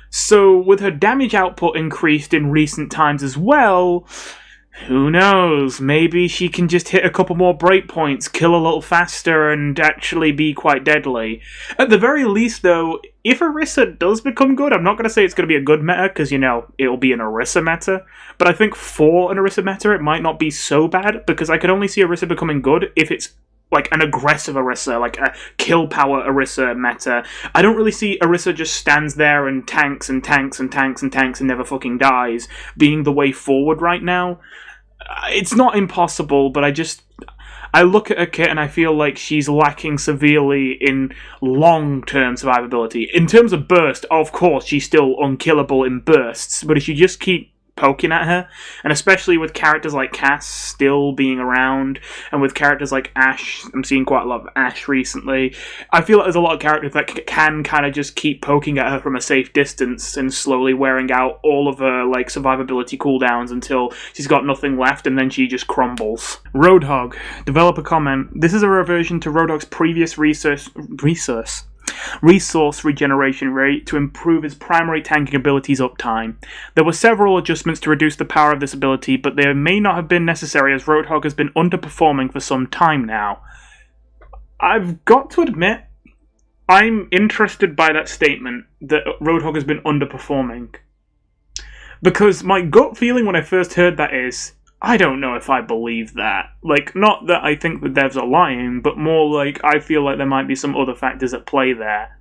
So, with her damage output increased in recent times as well, who knows, maybe she can just hit a couple more breakpoints, kill a little faster, and actually be quite deadly. At the very least, though, if Orisa does become good, I'm not going to say it's going to be a good meta, because, you know, it'll be an Orisa meta, but I think for an Orisa meta, it might not be so bad, because I could only see Orisa becoming good if it's like an aggressive Orisa, like a kill power Orisa meta. I don't really see Orisa just stands there and tanks and tanks and tanks and tanks and never fucking dies being the way forward right now. It's not impossible, but I look at her kit and I feel like she's lacking severely in long-term survivability. In terms of burst, of course, she's still unkillable in bursts, but if you just keep poking at her, and especially with characters like Cass still being around, and with characters like Ashe, I'm seeing quite a lot of Ashe recently, I feel like there's a lot of characters that can kind of just keep poking at her from a safe distance and slowly wearing out all of her like survivability cooldowns until she's got nothing left and then she just crumbles. Roadhog, developer comment, this is a reversion to Roadhog's previous resource regeneration rate to improve his primary tanking ability's uptime. There were several adjustments to reduce the power of this ability, but they may not have been necessary as Roadhog has been underperforming for some time now. I've got to admit, I'm interested by that statement that Roadhog has been underperforming. Because my gut feeling when I first heard that is, I don't know if I believe that. Like, not that I think the devs are lying, but more like I feel like there might be some other factors at play there.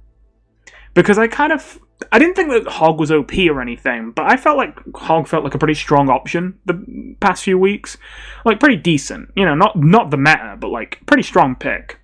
Because I didn't think that Hog was OP or anything, but I felt like Hog felt like a pretty strong option the past few weeks. Like, pretty decent. You know, not the meta, but like, pretty strong pick.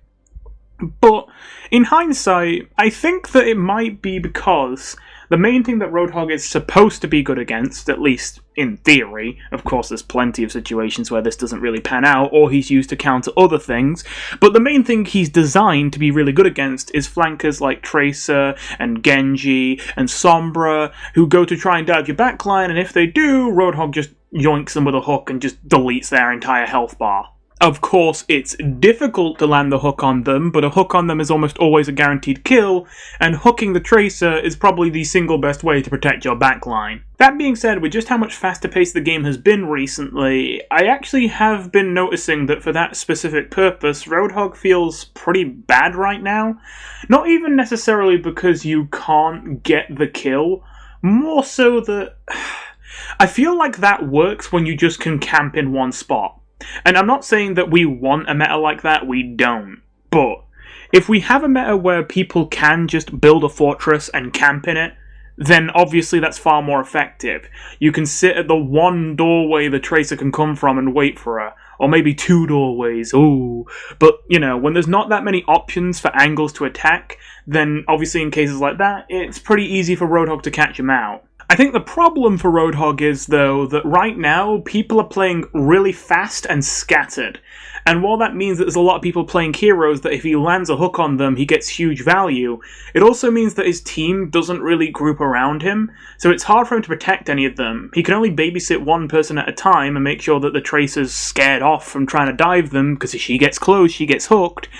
But in hindsight, I think that it might be because the main thing that Roadhog is supposed to be good against, at least in theory, of course there's plenty of situations where this doesn't really pan out, or he's used to counter other things, but the main thing he's designed to be really good against is flankers like Tracer, and Genji, and Sombra, who go to try and dive your backline, and if they do, Roadhog just yoinks them with a hook and just deletes their entire health bar. Of course, it's difficult to land the hook on them, but a hook on them is almost always a guaranteed kill, and hooking the Tracer is probably the single best way to protect your backline. That being said, with just how much faster paced the game has been recently, I actually have been noticing that for that specific purpose, Roadhog feels pretty bad right now. Not even necessarily because you can't get the kill, more so that I feel like that works when you just can camp in one spot. And I'm not saying that we want a meta like that, we don't. But if we have a meta where people can just build a fortress and camp in it, then obviously that's far more effective. You can sit at the one doorway the Tracer can come from and wait for her. Or maybe two doorways, ooh. But, you know, when there's not that many options for angles to attack, then obviously in cases like that, it's pretty easy for Roadhog to catch him out. I think the problem for Roadhog is, though, that right now, people are playing really fast and scattered. And while that means that there's a lot of people playing heroes that if he lands a hook on them, he gets huge value, it also means that his team doesn't really group around him, so it's hard for him to protect any of them. He can only babysit one person at a time and make sure that the Tracer's scared off from trying to dive them, because if she gets close, she gets hooked.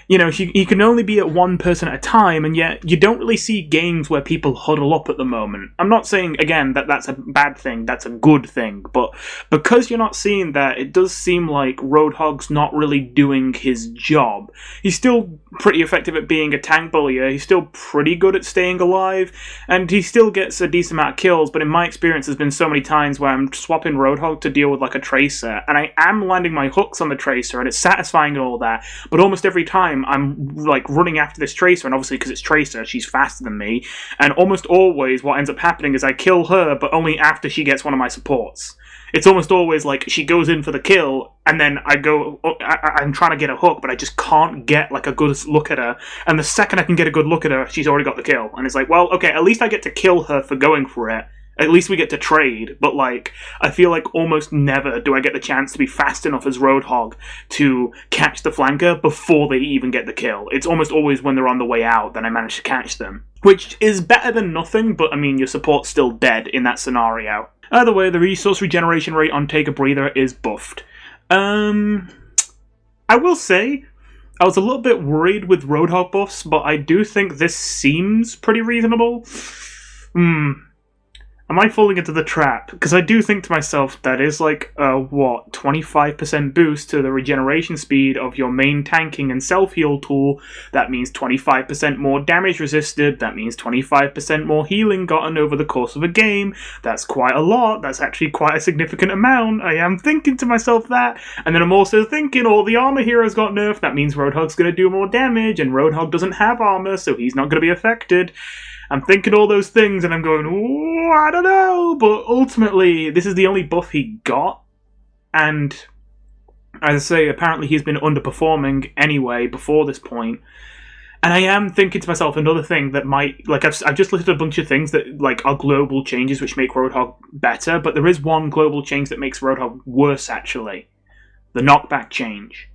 You know, he can only be at one person at a time, and yet you don't really see games where people huddle up at the moment. I'm not saying, again, that that's a bad thing, that's a good thing, but because you're not seeing that, it does seem like Roadhog's not really doing his job. He's still pretty effective at being a tank bullier, he's still pretty good at staying alive, and he still gets a decent amount of kills, but in my experience there's been so many times where I'm swapping Roadhog to deal with like a Tracer, and I am landing my hooks on the Tracer, and it's satisfying and all that, but almost every time I'm like running after this Tracer, and obviously because it's Tracer, she's faster than me, and almost always what ends up happening is I kill her, but only after she gets one of my supports. It's almost always like she goes in for the kill, and then I'm trying to get a hook, but I just can't get like a good look at her, and the second I can get a good look at her, she's already got the kill, and it's like, well, okay, at least I get to kill her for going for it. At least we get to trade, but like, I feel like almost never do I get the chance to be fast enough as Roadhog to catch the flanker before they even get the kill. It's almost always when they're on the way out that I manage to catch them. Which is better than nothing, but I mean, your support's still dead in that scenario. Either way, the resource regeneration rate on Take a Breather is buffed. I will say, I was a little bit worried with Roadhog buffs, but I do think this seems pretty reasonable. Am I falling into the trap? Because I do think to myself, that is like a, 25% boost to the regeneration speed of your main tanking and self-heal tool. That means 25% more damage resisted. That means 25% more healing gotten over the course of a game. That's quite a lot. That's actually quite a significant amount. I am thinking to myself that. And then I'm also thinking, all the armor heroes got nerfed. That means Roadhog's going to do more damage, and Roadhog doesn't have armor, so he's not going to be affected. I'm thinking all those things, and I'm going, ooh, I don't know, but ultimately, this is the only buff he got, and as I say, apparently he's been underperforming anyway before this point, and I am thinking to myself, another thing that might, like, I've just listed a bunch of things that, like, are global changes which make Roadhog better, but there is one global change that makes Roadhog worse, actually. The knockback change.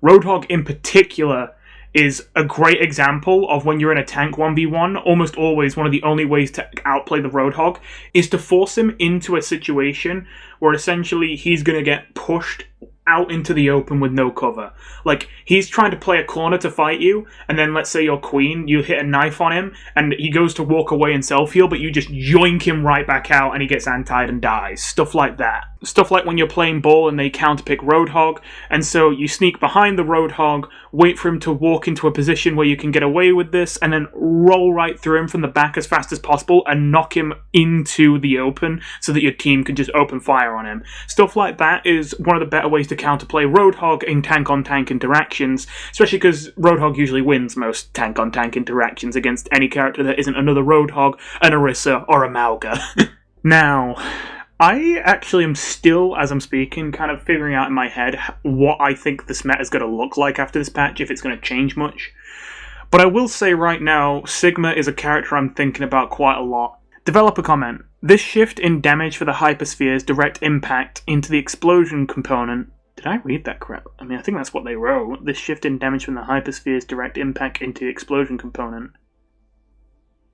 Roadhog, in particular, is a great example of when you're in a tank 1v1, almost always one of the only ways to outplay the Roadhog is to force him into a situation where essentially he's going to get pushed out into the open with no cover. Like, he's trying to play a corner to fight you, and then let's say you're queen, you hit a knife on him, and he goes to walk away and self-heal, but you just yoink him right back out, and he gets antied and dies. Stuff like that. Stuff like when you're playing ball and they counterpick Roadhog, and so you sneak behind the Roadhog, wait for him to walk into a position where you can get away with this, and then roll right through him from the back as fast as possible and knock him into the open so that your team can just open fire on him. Stuff like that is one of the better ways to counterplay Roadhog in tank-on-tank interactions, especially because Roadhog usually wins most tank-on-tank interactions against any character that isn't another Roadhog, an Orisa, or a Mauga. Now, I actually am still, as I'm speaking, kind of figuring out in my head what I think this meta is going to look like after this patch, if it's going to change much. But I will say right now, Sigma is a character I'm thinking about quite a lot. Developer comment. This shift in damage for the Hypersphere's direct impact into the explosion component. Did I read that correctly? I mean, I think that's what they wrote. This shift in damage from the Hypersphere's direct impact into the explosion component.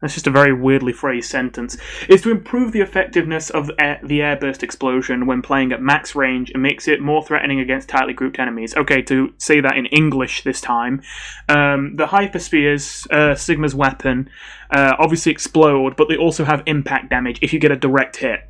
That's just a very weirdly phrased sentence. Is to improve the effectiveness of the airburst explosion when playing at max range and makes it more threatening against tightly grouped enemies. Okay, to say that in English this time. The Hyperspheres, Sigma's weapon, obviously explode, but they also have impact damage if you get a direct hit.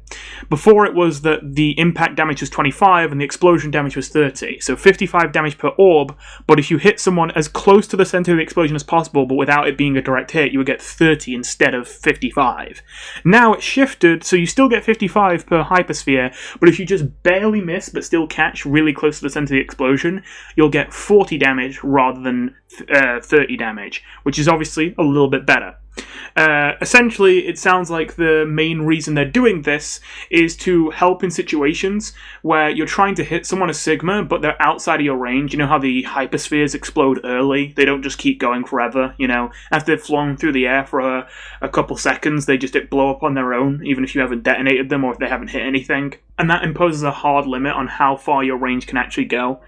Before it was that the impact damage was 25 and the explosion damage was 30, so 55 damage per orb, but if you hit someone as close to the center of the explosion as possible, but without it being a direct hit, you would get 30 instead of 55. Now it's shifted, so you still get 55 per Hypersphere, but if you just barely miss but still catch really close to the center of the explosion, you'll get 40 damage rather than 30 damage, which is obviously a little bit better. Essentially, it sounds like the main reason they're doing this is to help in situations where you're trying to hit someone as Sigma, but they're outside of your range. You know how the Hyperspheres explode early? They don't just keep going forever, you know? After they've flown through the air for a couple seconds, they just blow up on their own, even if you haven't detonated them or if they haven't hit anything. And that imposes a hard limit on how far your range can actually go.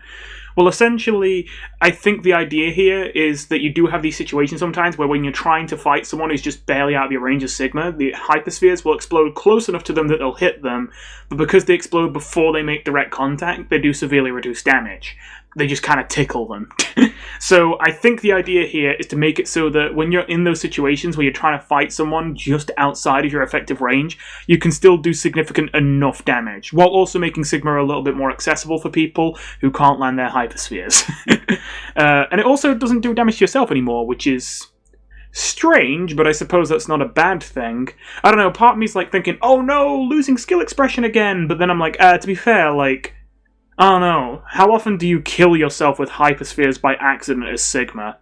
Well, essentially, I think the idea here is that you do have these situations sometimes where when you're trying to fight someone who's just barely out of your range as Sigma, the Hyperspheres will explode close enough to them that they'll hit them, but because they explode before they make direct contact, they do severely reduce damage. They just kind of tickle them. So I think the idea here is to make it so that when you're in those situations where you're trying to fight someone just outside of your effective range, you can still do significant enough damage, while also making Sigma a little bit more accessible for people who can't land their Hyperspheres. And it also doesn't do damage to yourself anymore, which is strange, but I suppose that's not a bad thing. I don't know, part of me's like thinking, oh no, losing skill expression again, but then I'm like, to be fair, like, I don't know, how often do you kill yourself with Hyperspheres by accident as Sigma?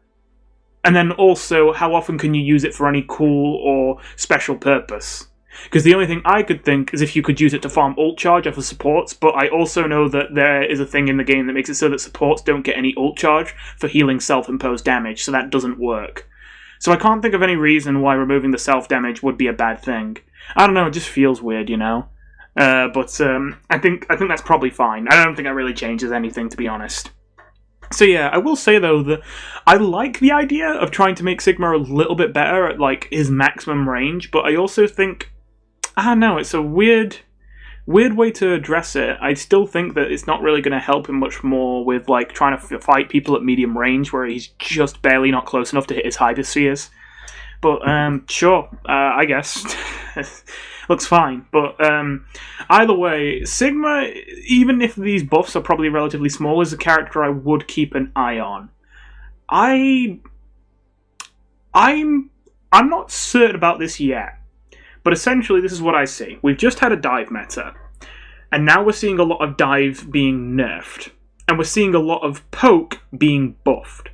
And then also, how often can you use it for any cool or special purpose? Because the only thing I could think is if you could use it to farm ult charge off of supports, but I also know that there is a thing in the game that makes it so that supports don't get any ult charge for healing self-imposed damage, so that doesn't work. So I can't think of any reason why removing the self-damage would be a bad thing. I don't know, it just feels weird, you know? But I think that's probably fine. I don't think that really changes anything, to be honest. So yeah, I will say though that I like the idea of trying to make Sigma a little bit better at like his maximum range, but I also think, I don't know, it's a weird way to address it. I still think that it's not really going to help him much more with like trying to fight people at medium range where he's just barely not close enough to hit his Hyperspheres. But sure, I guess. looks fine. But either way, Sigma, even if these buffs are probably relatively small, is a character I would keep an eye on. I'm not certain about this yet, but essentially this is what I see. We've just had a dive meta, and now we're seeing a lot of dive being nerfed, and we're seeing a lot of poke being buffed.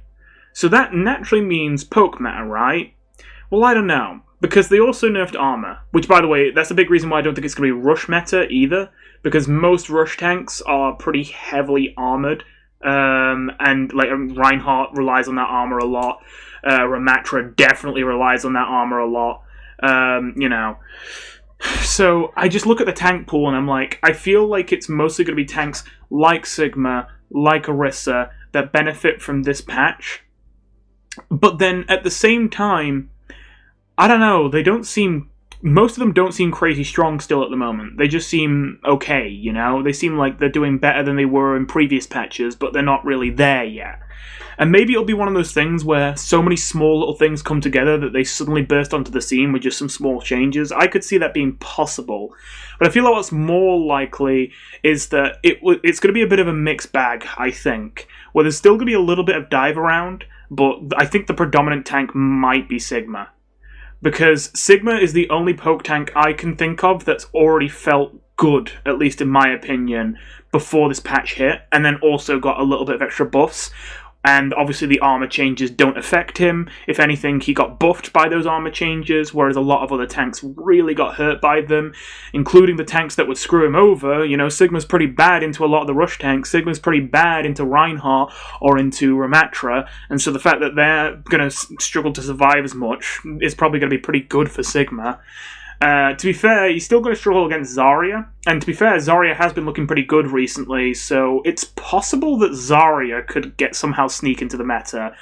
So that naturally means poke meta, right? Well, I don't know, because they also nerfed armor, which, by the way, that's a big reason why I don't think it's going to be rush meta either, because most rush tanks are pretty heavily armored, and like Reinhardt relies on that armor a lot. Ramatra definitely relies on that armor a lot. So I just look at the tank pool and I'm like, I feel like it's mostly going to be tanks like Sigma, like Orisa, that benefit from this patch. But then at the same time, I don't know, most of them don't seem crazy strong still at the moment. They just seem okay, you know? They seem like they're doing better than they were in previous patches, but they're not really there yet. And maybe it'll be one of those things where so many small little things come together that they suddenly burst onto the scene with just some small changes. I could see that being possible. But I feel like what's more likely is that it's going to be a bit of a mixed bag, I think. Where there's still going to be a little bit of dive around, but I think the predominant tank might be Sigma. Because Sigma is the only poke tank I can think of that's already felt good, at least in my opinion, before this patch hit, and then also got a little bit of extra buffs. And obviously the armor changes don't affect him. If anything, he got buffed by those armor changes, whereas a lot of other tanks really got hurt by them, including the tanks that would screw him over. You know, Sigma's pretty bad into a lot of the rush tanks. Sigma's pretty bad into Reinhardt or into Ramatra, and so the fact that they're going to struggle to survive as much is probably going to be pretty good for Sigma. To be fair, he's still going to struggle against Zarya, and to be fair, Zarya has been looking pretty good recently, so it's possible that Zarya could somehow sneak into the meta,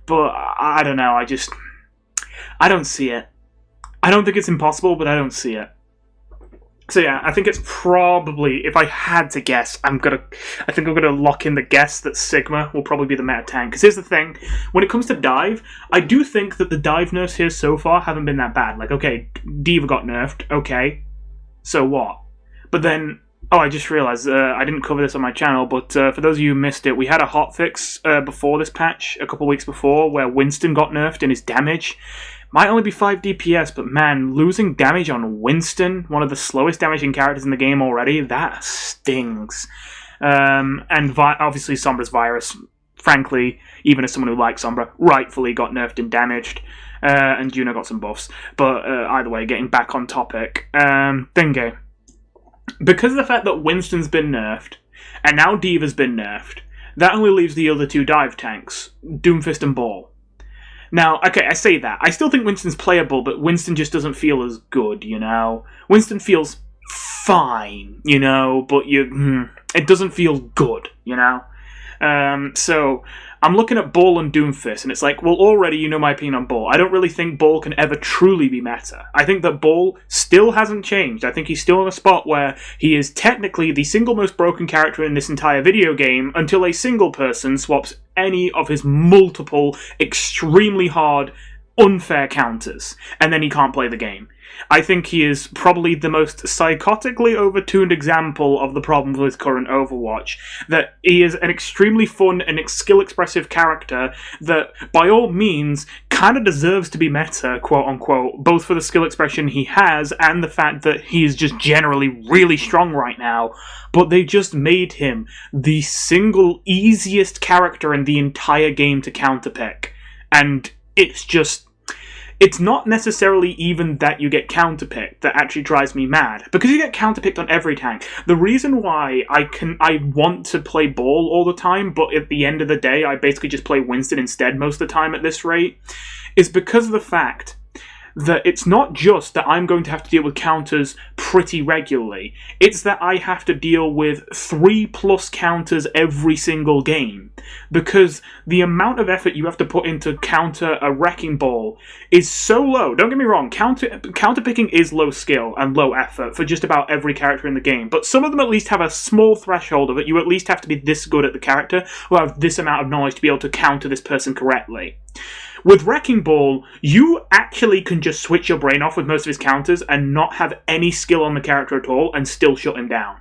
but I don't know, I don't see it. I don't think it's impossible, but I don't see it. So yeah, I think it's probably, if I had to guess, I think I'm gonna lock in the guess that Sigma will probably be the meta tank. Because here's the thing, when it comes to dive, I do think that the dive nerfs here so far haven't been that bad. Like, okay, D.Va got nerfed, okay, so what? But then, oh, I just realized, I didn't cover this on my channel, but for those of you who missed it, we had a hotfix before this patch, a couple weeks before, where Winston got nerfed in his damage. Might only be 5 DPS, but man, losing damage on Winston, one of the slowest damaging characters in the game already, that stings. And obviously Sombra's Virus, frankly, even as someone who likes Sombra, rightfully got nerfed and damaged. And Juno got some buffs. But either way, getting back on topic. Thingy. Because of the fact that Winston's been nerfed, and now D.Va's been nerfed, that only leaves the other two dive tanks, Doomfist and Ball. Now, okay, I say that. I still think Winston's playable, but Winston just doesn't feel as good, you know? Winston feels fine, you know, but it doesn't feel good, you know? So, I'm looking at Ball and Doomfist, and it's like, well, already you know my opinion on Ball. I don't really think Ball can ever truly be meta. I think that Ball still hasn't changed. I think he's still in a spot where he is technically the single most broken character in this entire video game until a single person swaps any of his multiple, extremely hard, unfair counters, and then he can't play the game. I think he is probably the most psychotically overtuned example of the problems with current Overwatch. That he is an extremely fun and skill-expressive character that, by all means, kind of deserves to be meta, quote-unquote, both for the skill expression he has and the fact that he is just generally really strong right now. But they just made him the single easiest character in the entire game to counterpick. And it's not necessarily even that you get counterpicked that actually drives me mad, because you get counterpicked on every tank. The reason why I want to play Ball all the time, but at the end of the day I basically just play Winston instead most of the time at this rate, is because of the fact that it's not just that I'm going to have to deal with counters pretty regularly, it's that I have to deal with 3+ counters every single game, because the amount of effort you have to put into counter a Wrecking Ball is so low. Don't get me wrong, counterpicking is low skill and low effort for just about every character in the game, but some of them at least have a small threshold of it. You at least have to be this good at the character, or have this amount of knowledge to be able to counter this person correctly. With Wrecking Ball, you actually can just switch your brain off with most of his counters and not have any skill on the character at all and still shut him down.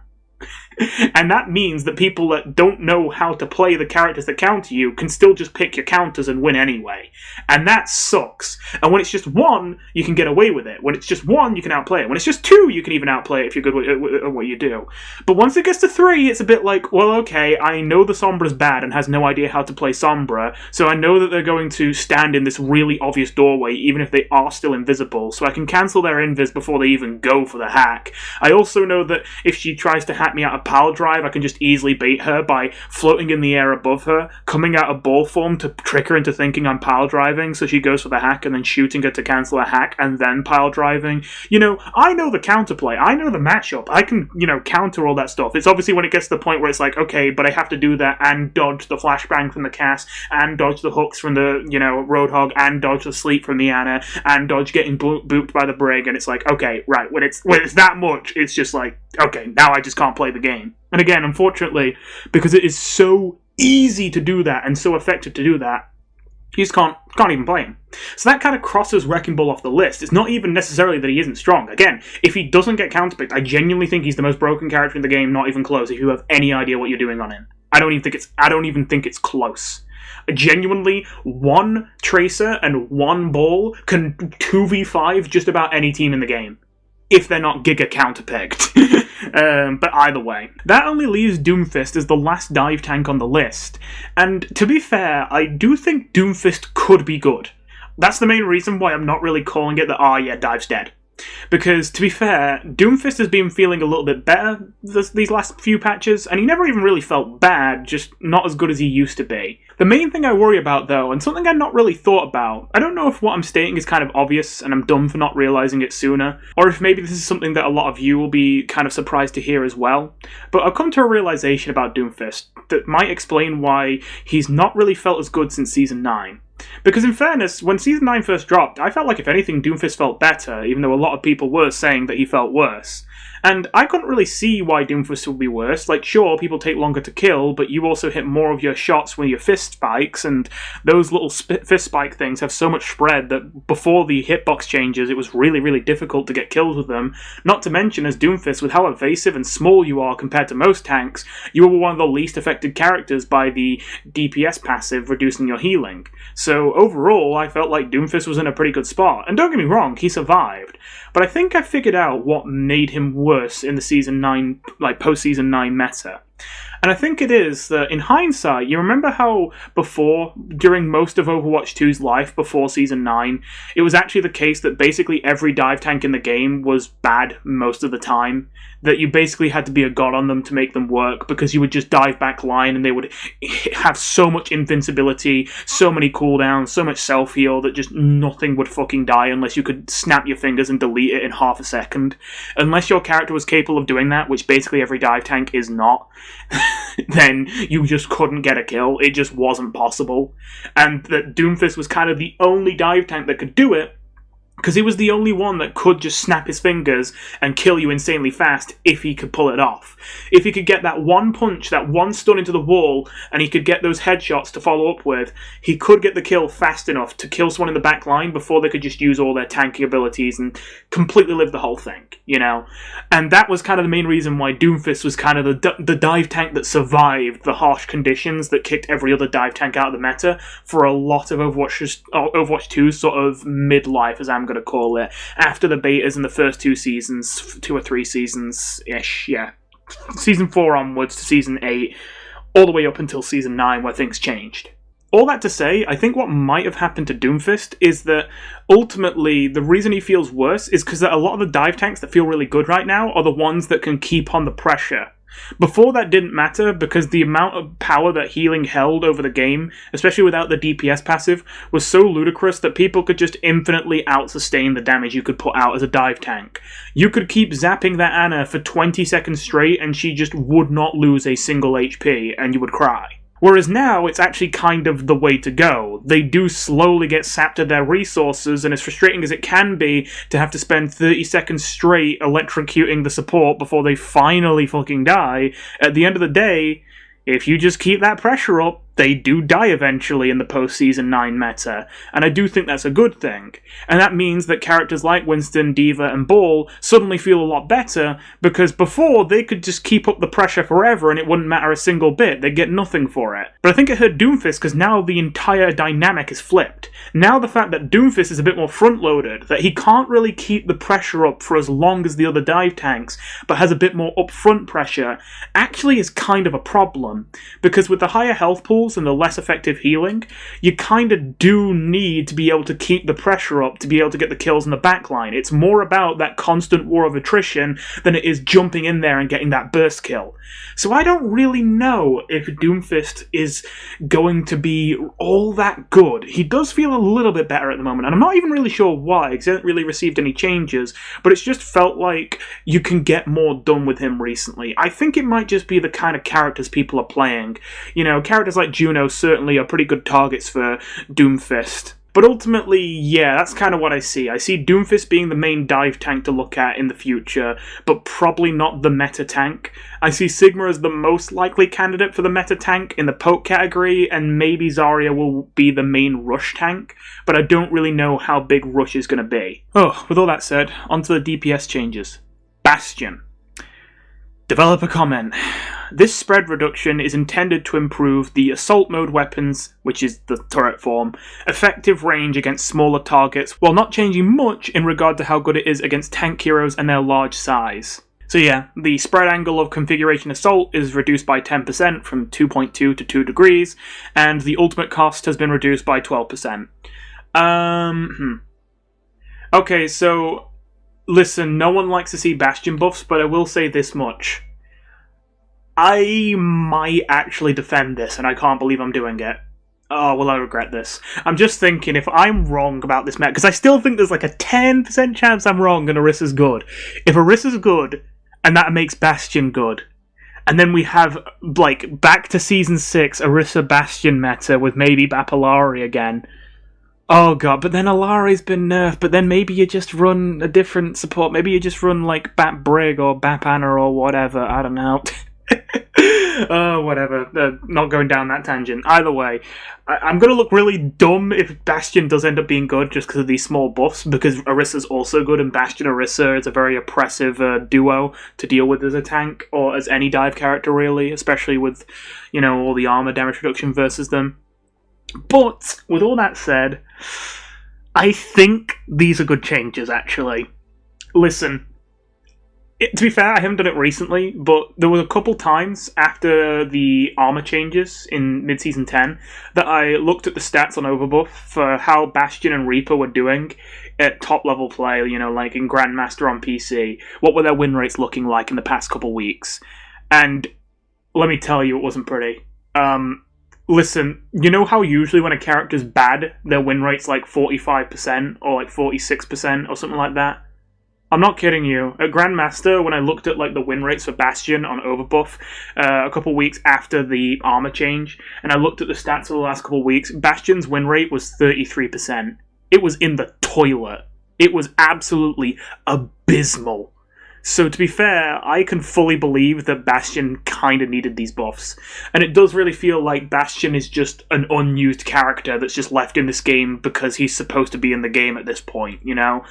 And that means that people that don't know how to play the characters that counter you can still just pick your counters and win anyway. And that sucks. And when it's just one, you can get away with it. When it's just one, you can outplay it. When it's just two, you can even outplay it if you're good at what you do. But once it gets to three, it's a bit like, well, okay, I know the Sombra's bad and has no idea how to play Sombra, so I know that they're going to stand in this really obvious doorway, even if they are still invisible, so I can cancel their invis before they even go for the hack. I also know that if she tries to hack me out of Pile Drive, I can just easily bait her by floating in the air above her, coming out of ball form to trick her into thinking I'm pile driving, so she goes for the hack, and then shooting her to cancel a hack, and then pile driving. You know, I know the counterplay, I know the matchup, I can, you know, counter all that stuff. It's obviously when it gets to the point where it's like, okay, but I have to do that and dodge the flashbang from the cast, and dodge the hooks from the, you know, Roadhog, and dodge the sleep from the Ana, and dodge getting booped by the Brig, and it's like, okay, right, when it's that much, it's just like, okay, now I just can't play the game. And again, unfortunately, because it is so easy to do that and so effective to do that, you just can't even play him. So that kind of crosses Wrecking Ball off the list. It's not even necessarily that he isn't strong. Again, if he doesn't get counterpicked, I genuinely think he's the most broken character in the game, not even close, if you have any idea what you're doing on him. I don't even think it's close. Genuinely, one Tracer and one Ball can 2v5 just about any team in the game, if they're not Giga counterpicked. But either way, that only leaves Doomfist as the last dive tank on the list. And to be fair, I do think Doomfist could be good. That's the main reason why I'm not really calling it that, yeah, Dive's dead. Because, to be fair, Doomfist has been feeling a little bit better these last few patches, and he never even really felt bad, just not as good as he used to be. The main thing I worry about, though, and something I've not really thought about, I don't know if what I'm stating is kind of obvious, and I'm dumb for not realising it sooner, or if maybe this is something that a lot of you will be kind of surprised to hear as well, but I've come to a realisation about Doomfist that might explain why he's not really felt as good since Season 9. Because in fairness, when Season 9 first dropped, I felt like if anything Doomfist felt better, even though a lot of people were saying that he felt worse. And I couldn't really see why Doomfist would be worse. Like, sure, people take longer to kill, but you also hit more of your shots with your fist spikes, and those little fist spike things have so much spread that before the hitbox changes, it was really, really difficult to get kills with them. Not to mention, as Doomfist, with how evasive and small you are compared to most tanks, you were one of the least affected characters by the DPS passive reducing your healing. So overall, I felt like Doomfist was in a pretty good spot. And don't get me wrong, he survived. But I think I figured out what made him worse in the Season 9, like post-Season 9 meta. And I think it is that, in hindsight, you remember how before, during most of Overwatch 2's life, before Season 9, it was actually the case that basically every dive tank in the game was bad most of the time? That you basically had to be a god on them to make them work, because you would just dive back line and they would have so much invincibility, so many cooldowns, so much self-heal that just nothing would fucking die unless you could snap your fingers and delete it in half a second. Unless your character was capable of doing that, which basically every dive tank is not, then you just couldn't get a kill. It just wasn't possible. And that Doomfist was kind of the only dive tank that could do it, because he was the only one that could just snap his fingers and kill you insanely fast if he could pull it off. If he could get that one punch, that one stun into the wall, and he could get those headshots to follow up with, he could get the kill fast enough to kill someone in the back line before they could just use all their tanking abilities and completely live the whole thing, you know? And that was kind of the main reason why Doomfist was kind of the dive tank that survived the harsh conditions that kicked every other dive tank out of the meta for a lot of Overwatch 2's sort of midlife, as I'm going to call it, after the betas in the first 2 seasons, 2 or 3 seasons-ish, yeah. Season 4 onwards to Season 8, all the way up until Season 9 where things changed. All that to say, I think what might have happened to Doomfist is that ultimately the reason he feels worse is because a lot of the dive tanks that feel really good right now are the ones that can keep on the pressure. Before that didn't matter because the amount of power that healing held over the game, especially without the DPS passive, was so ludicrous that people could just infinitely out-sustain the damage you could put out as a dive tank. You could keep zapping that Ana for 20 seconds straight and she just would not lose a single HP and you would cry. Whereas now, it's actually kind of the way to go. They do slowly get sapped of their resources, and as frustrating as it can be to have to spend 30 seconds straight electrocuting the support before they finally fucking die, at the end of the day, if you just keep that pressure up, they do die eventually in the post-Season 9 meta, and I do think that's a good thing. And that means that characters like Winston, D.Va, and Ball suddenly feel a lot better, because before they could just keep up the pressure forever and it wouldn't matter a single bit, they'd get nothing for it. But I think it hurt Doomfist because now the entire dynamic is flipped. Now the fact that Doomfist is a bit more front-loaded, that he can't really keep the pressure up for as long as the other dive tanks, but has a bit more upfront pressure, actually is kind of a problem. Because with the higher health pools and the less effective healing, you kind of do need to be able to keep the pressure up to be able to get the kills in the backline. It's more about that constant war of attrition than it is jumping in there and getting that burst kill. So I don't really know if Doomfist is going to be all that good. He does feel a little bit better at the moment, and I'm not even really sure why, because he hasn't really received any changes, but it's just felt like you can get more done with him recently. I think it might just be the kind of characters people are playing. You know, characters like Juno certainly are pretty good targets for Doomfist. But ultimately, yeah, that's kind of what I see. I see Doomfist being the main dive tank to look at in the future, but probably not the meta tank. I see Sigma as the most likely candidate for the meta tank in the poke category, and maybe Zarya will be the main rush tank, but I don't really know how big rush is going to be. Oh, with all that said, onto the DPS changes. Bastion. Developer comment. This spread reduction is intended to improve the assault mode weapons, which is the turret form, effective range against smaller targets, while not changing much in regard to how good it is against tank heroes and their large size. So yeah, the spread angle of configuration assault is reduced by 10% from 2.2 to 2 degrees, and the ultimate cost has been reduced by 12%. Okay, so listen, no one likes to see Bastion buffs, but I will say this much. I might actually defend this, and I can't believe I'm doing it. Oh, will I regret this? I'm just thinking, if I'm wrong about this meta, because I still think there's like a 10% chance I'm wrong and Orisa's good. If Orisa's good, and that makes Bastion good, and then we have, like, back to Season 6, Orisa Bastion meta with maybe Bapalari again. Oh god, but then Alari's been nerfed, but then maybe you just run a different support. Maybe you just run, like, Bap Brig or Bap Anna or whatever. I don't know. Oh, whatever. Not going down that tangent. Either way, I'm going to look really dumb if Bastion does end up being good just because of these small buffs, because Orisa's also good, and Bastion Orisa is a very oppressive duo to deal with as a tank, or as any dive character, really, especially with, you know, all the armor damage reduction versus them. But, with all that said, I think these are good changes, actually. Listen, to be fair, I haven't done it recently, but there were a couple times after the armor changes in Midseason 10 that I looked at the stats on Overbuff for how Bastion and Reaper were doing at top-level play, you know, like in Grandmaster on PC. What were their win rates looking like in the past couple weeks? And let me tell you, it wasn't pretty. Listen, you know how usually when a character's bad, their win rate's like 45% or like 46% or something like that? I'm not kidding you. At Grandmaster, when I looked at like the win rates for Bastion on Overbuff a couple weeks after the armor change, and I looked at the stats for the last couple weeks, Bastion's win rate was 33%. It was in the toilet. It was absolutely abysmal. So to be fair, I can fully believe that Bastion kind of needed these buffs. And it does really feel like Bastion is just an unused character that's just left in this game because he's supposed to be in the game at this point, you know?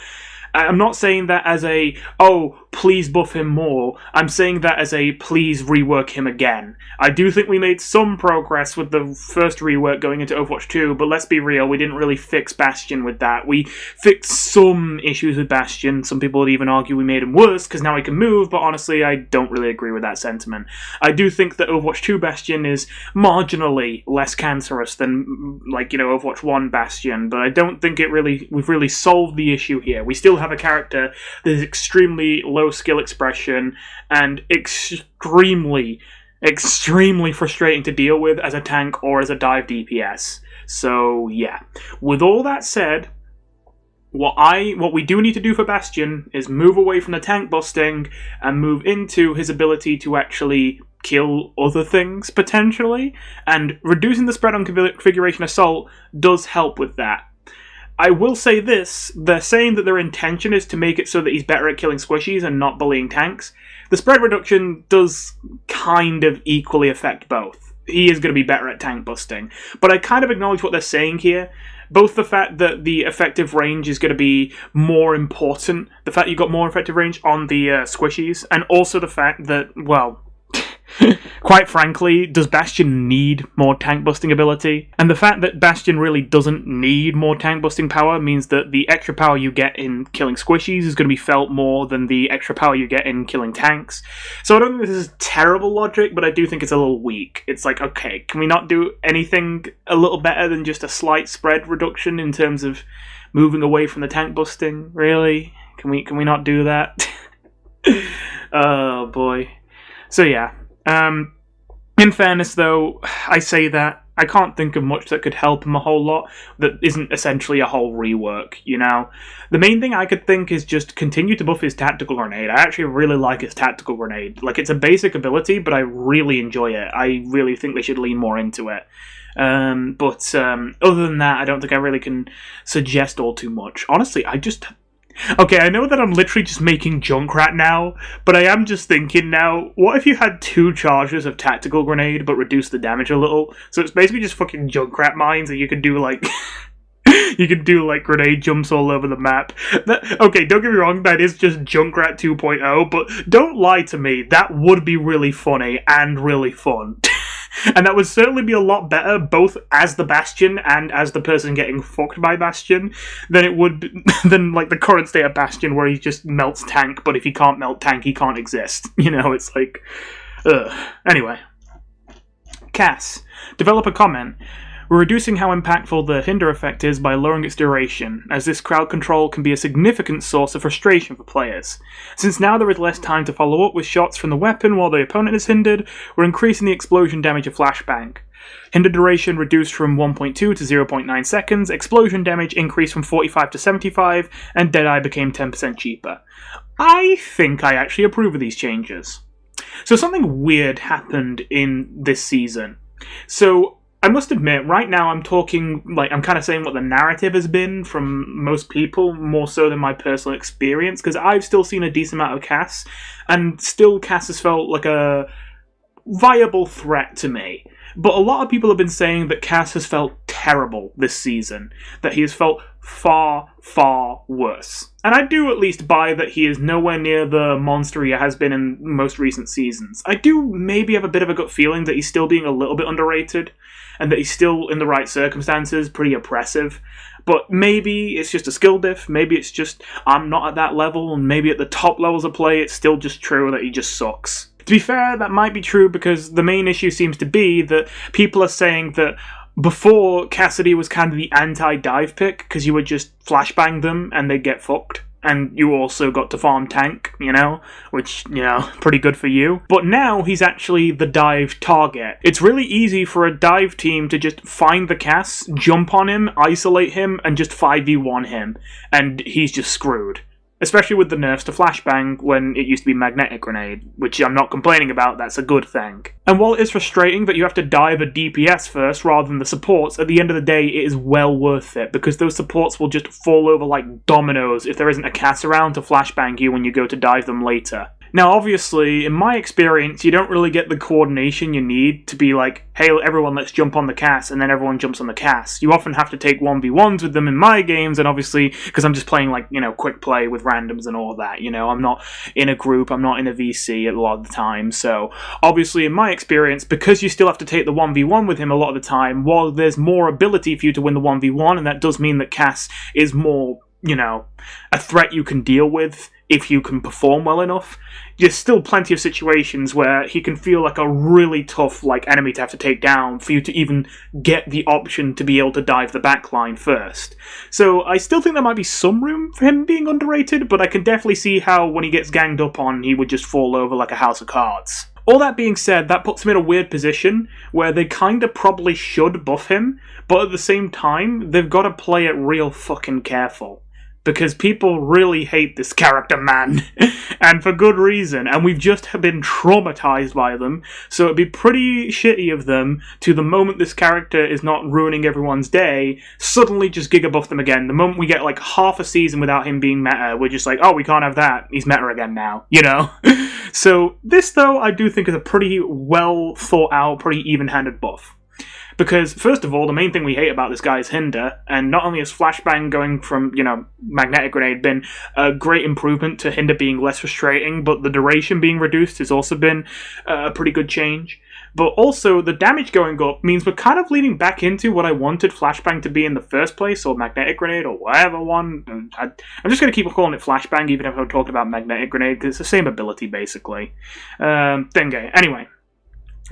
I'm not saying that as a, oh, please buff him more. I'm saying that as a, please rework him again. I do think we made some progress with the first rework going into Overwatch 2, but let's be real, we didn't really fix Bastion with that. We fixed some issues with Bastion. Some people would even argue we made him worse, because now he can move, but honestly, I don't really agree with that sentiment. I do think that Overwatch 2 Bastion is marginally less cancerous than, like, you know, Overwatch 1 Bastion, but I don't think we've really solved the issue here. We still have a character that is extremely low skill expression and extremely frustrating to deal with as a tank or as a dive DPS. So yeah, with all that said, what we do need to do for Bastion is move away from the tank busting and move into his ability to actually kill other things potentially, and reducing the spread on configuration assault does help with that. I will say this, they're saying that their intention is to make it so that he's better at killing squishies and not bullying tanks. The spread reduction does kind of equally affect both. he is going to be better at tank busting. But I kind of acknowledge what they're saying here. Both the fact that the effective range is going to be more important, the fact you've got more effective range on the squishies, and also the fact that, well, quite frankly, does Bastion need more tank busting ability? And the fact that Bastion really doesn't need more tank busting power means that the extra power you get in killing squishies is going to be felt more than the extra power you get in killing tanks. So I don't think this is terrible logic, but I do think it's a little weak. It's like, okay, can we not do anything a little better than just a slight spread reduction in terms of moving away from the tank busting? Really? Can we not do that? Oh boy. So yeah. In fairness, though, I say that I can't think of much that could help him a whole lot that isn't essentially a whole rework, you know? The main thing I could think is just continue to buff his tactical grenade. I actually really like his tactical grenade. Like, it's a basic ability, but I really enjoy it. I really think they should lean more into it. But other than that, I don't think I really can suggest all too much. Honestly, Okay, I know that I'm literally just making Junkrat now, but I am just thinking now, what if you had 2 charges of Tactical Grenade, but reduce the damage a little? So it's basically just fucking Junkrat mines, and you can do, like... you can do, like, grenade jumps all over the map. Okay, don't get me wrong, that is just Junkrat 2.0, but don't lie to me, that would be really funny and really fun. And that would certainly be a lot better, both as the Bastion and as the person getting fucked by Bastion, than it would be, than like the current state of Bastion, where he just melts tank. But if he can't melt tank, he can't exist. You know, it's like, ugh. Anyway, Cass, developer comment. We're reducing how impactful the hinder effect is by lowering its duration, as this crowd control can be a significant source of frustration for players. Since now there is less time to follow up with shots from the weapon while the opponent is hindered, we're increasing the explosion damage of flashbang. Hinder duration reduced from 1.2 to 0.9 seconds, explosion damage increased from 45 to 75, and Deadeye became 10% cheaper. I think I actually approve of these changes. So something weird happened in this season. So I must admit, right now I'm talking, like, I'm kind of saying what the narrative has been from most people, more so than my personal experience, because I've still seen a decent amount of Cass, and still Cass has felt like a viable threat to me. But a lot of people have been saying that Cass has felt terrible this season, that he has felt far, far worse. And I do at least buy that he is nowhere near the monster he has been in most recent seasons. I do maybe have a bit of a gut feeling that he's still being a little bit underrated, and that he's still, in the right circumstances, pretty oppressive. But maybe it's just a skill diff, maybe it's just I'm not at that level, and maybe at the top levels of play it's still just true that he just sucks. To be fair, that might be true because the main issue seems to be that people are saying that before, Cassidy was kind of the anti-dive pick, because you would just flashbang them and they'd get fucked. And you also got to farm tank, you know, which, you know, pretty good for you. But now he's actually the dive target. It's really easy for a dive team to just find the Cass, jump on him, isolate him, and just 5v1 him. And he's just screwed. Especially with the nerfs to flashbang when it used to be magnetic grenade, which I'm not complaining about, that's a good thing. And while it is frustrating that you have to dive a DPS first rather than the supports, at the end of the day it is well worth it, because those supports will just fall over like dominoes if there isn't a Cass around to flashbang you when you go to dive them later. Now, obviously, in my experience, you don't really get the coordination you need to be like, hey, everyone, let's jump on the Cass, and then everyone jumps on the Cass. You often have to take 1v1s with them in my games, and obviously, because I'm just playing, like, you know, quick play with randoms and all that, you know, I'm not in a group, I'm not in a VC a lot of the time, so obviously, in my experience, because you still have to take the 1v1 with him a lot of the time, while there's more ability for you to win the 1v1, and that does mean that Cass is more, you know, a threat you can deal with if you can perform well enough. There's still plenty of situations where he can feel like a really tough enemy to have to take down for you to even get the option to be able to dive the backline first. So I still think there might be some room for him being underrated, but I can definitely see how when he gets ganged up on, he would just fall over like a house of cards. All that being said, that puts him in a weird position where they kinda probably should buff him, but at the same time, they've got to play it real fucking careful. because people really hate this character, man. And for good reason. And we've just been traumatized by them. So it'd be pretty shitty of them to, the moment this character is not ruining everyone's day, suddenly just Giga buff them again. The moment we get like half a season without him being meta, we're just like, oh, we can't have that. He's meta again now, you know? So this, though, I do think is a pretty well thought out, pretty even-handed buff. Because, first of all, the main thing we hate about this guy is Hinder, and not only has Flashbang going from, you know, Magnetic Grenade been a great improvement to Hinder being less frustrating, but the duration being reduced has also been a pretty good change. But also, the damage going up means we're kind of leading back into what I wanted Flashbang to be in the first place, or Magnetic Grenade, or whatever one. I'm just going to keep calling it Flashbang, even if I'm talking about Magnetic Grenade, because it's the same ability, basically. Anyway.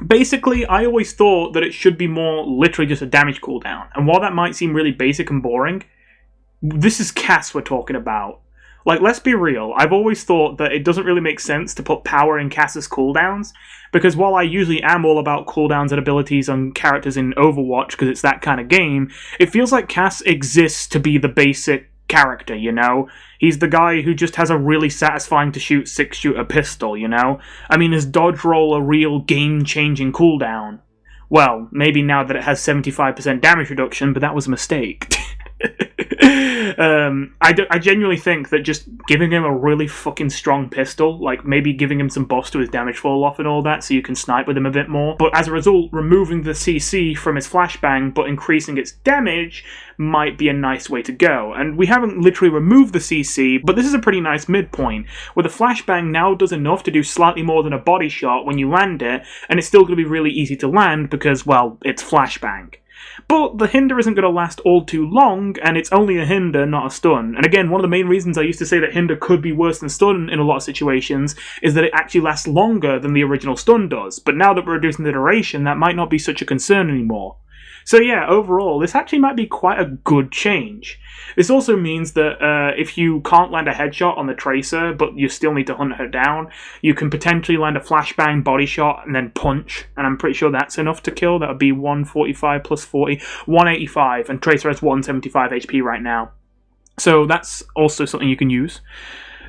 Basically, I always thought that it should be more literally just a damage cooldown. And while that might seem really basic and boring, this is Cass we're talking about. Like, let's be real, I've always thought that it doesn't really make sense to put power in Cass's cooldowns, because while I usually am all about cooldowns and abilities on characters in Overwatch, because it's that kind of game, it feels like Cass exists to be the basic character, you know? He's the guy who just has a really satisfying to shoot 6-shooter pistol, you know? I mean, is dodge roll a real game-changing cooldown? Well, maybe now that it has 75% damage reduction, but that was a mistake. I genuinely think that just giving him a really fucking strong pistol, like maybe giving him some buffs to his damage fall off and all that so you can snipe with him a bit more, but as a result, removing the CC from his flashbang but increasing its damage might be a nice way to go. And we haven't literally removed the CC, but this is a pretty nice midpoint, where the flashbang now does enough to do slightly more than a body shot when you land it, and it's still going to be really easy to land because, well, it's flashbang. But the Hinder isn't going to last all too long, and it's only a Hinder, not a stun. And again, one of the main reasons I used to say that Hinder could be worse than stun in a lot of situations is that it actually lasts longer than the original stun does. But now that we're reducing the duration, that might not be such a concern anymore. So yeah, overall, this actually might be quite a good change. This also means that if you can't land a headshot on the Tracer, but you still need to hunt her down, you can potentially land a flashbang body shot and then punch, and I'm pretty sure that's enough to kill. That would be 145 plus 40, 185, and Tracer has 175 HP right now. So that's also something you can use.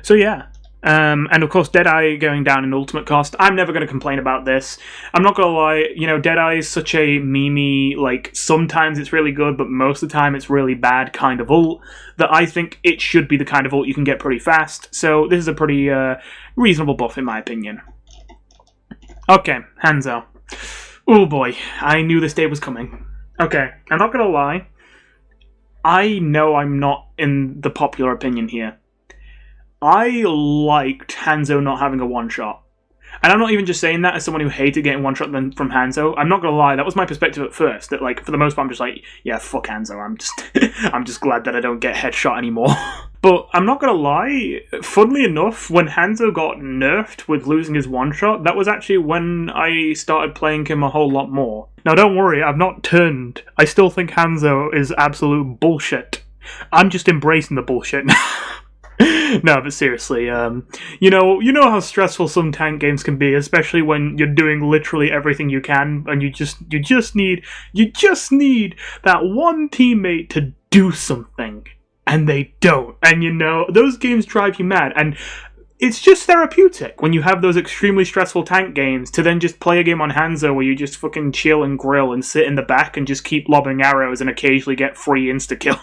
So yeah. And of course, Deadeye going down in ultimate cost. I'm never going to complain about this. I'm not going to lie, you know, Deadeye is such a memey, like, sometimes it's really good, but most of the time it's really bad kind of ult, that I think it should be the kind of ult you can get pretty fast. So this is a pretty reasonable buff in my opinion. Okay, Hanzo. Oh boy, I knew this day was coming. Okay, I'm not going to lie. I know I'm not in the popular opinion here. I liked Hanzo not having a one-shot. And I'm not even just saying that as someone who hated getting one-shot from Hanzo. I'm not gonna lie, that was my perspective at first. That, like, for the most part, I'm just like, yeah, fuck Hanzo. I'm just glad that I don't get headshot anymore. But I'm not gonna lie, funnily enough, when Hanzo got nerfed with losing his one-shot, that was actually when I started playing him a whole lot more. Now, don't worry, I've not turned. I still think Hanzo is absolute bullshit. I'm just embracing the bullshit now. No, but seriously, you know how stressful some tank games can be, especially when you're doing literally everything you can, and you just need that one teammate to do something, and they don't. And you know, those games drive you mad, and it's just therapeutic when you have those extremely stressful tank games to then just play a game on Hanzo where you just fucking chill and grill and sit in the back and just keep lobbing arrows and occasionally get free insta-kill.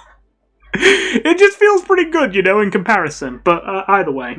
It just feels pretty good, you know, in comparison. But either way.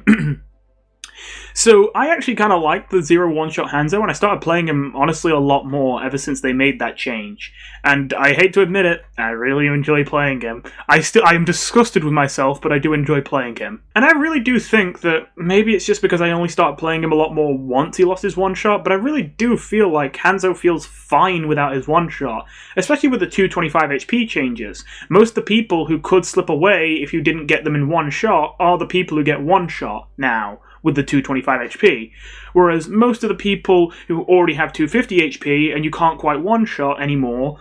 So I actually kind of liked the 0 one-shot Hanzo, and I started playing him, honestly, a lot more ever since they made that change. And I hate to admit it, I really enjoy playing him. I am disgusted with myself, but I do enjoy playing him. And I really do think that maybe it's just because I only started playing him a lot more once he lost his one-shot, but I really do feel like Hanzo feels fine without his one-shot, especially with the 225 HP changes. Most of the people who could slip away if you didn't get them in one shot are the people who get one shot now with the 225 HP, whereas most of the people who already have 250 HP and you can't quite one-shot anymore,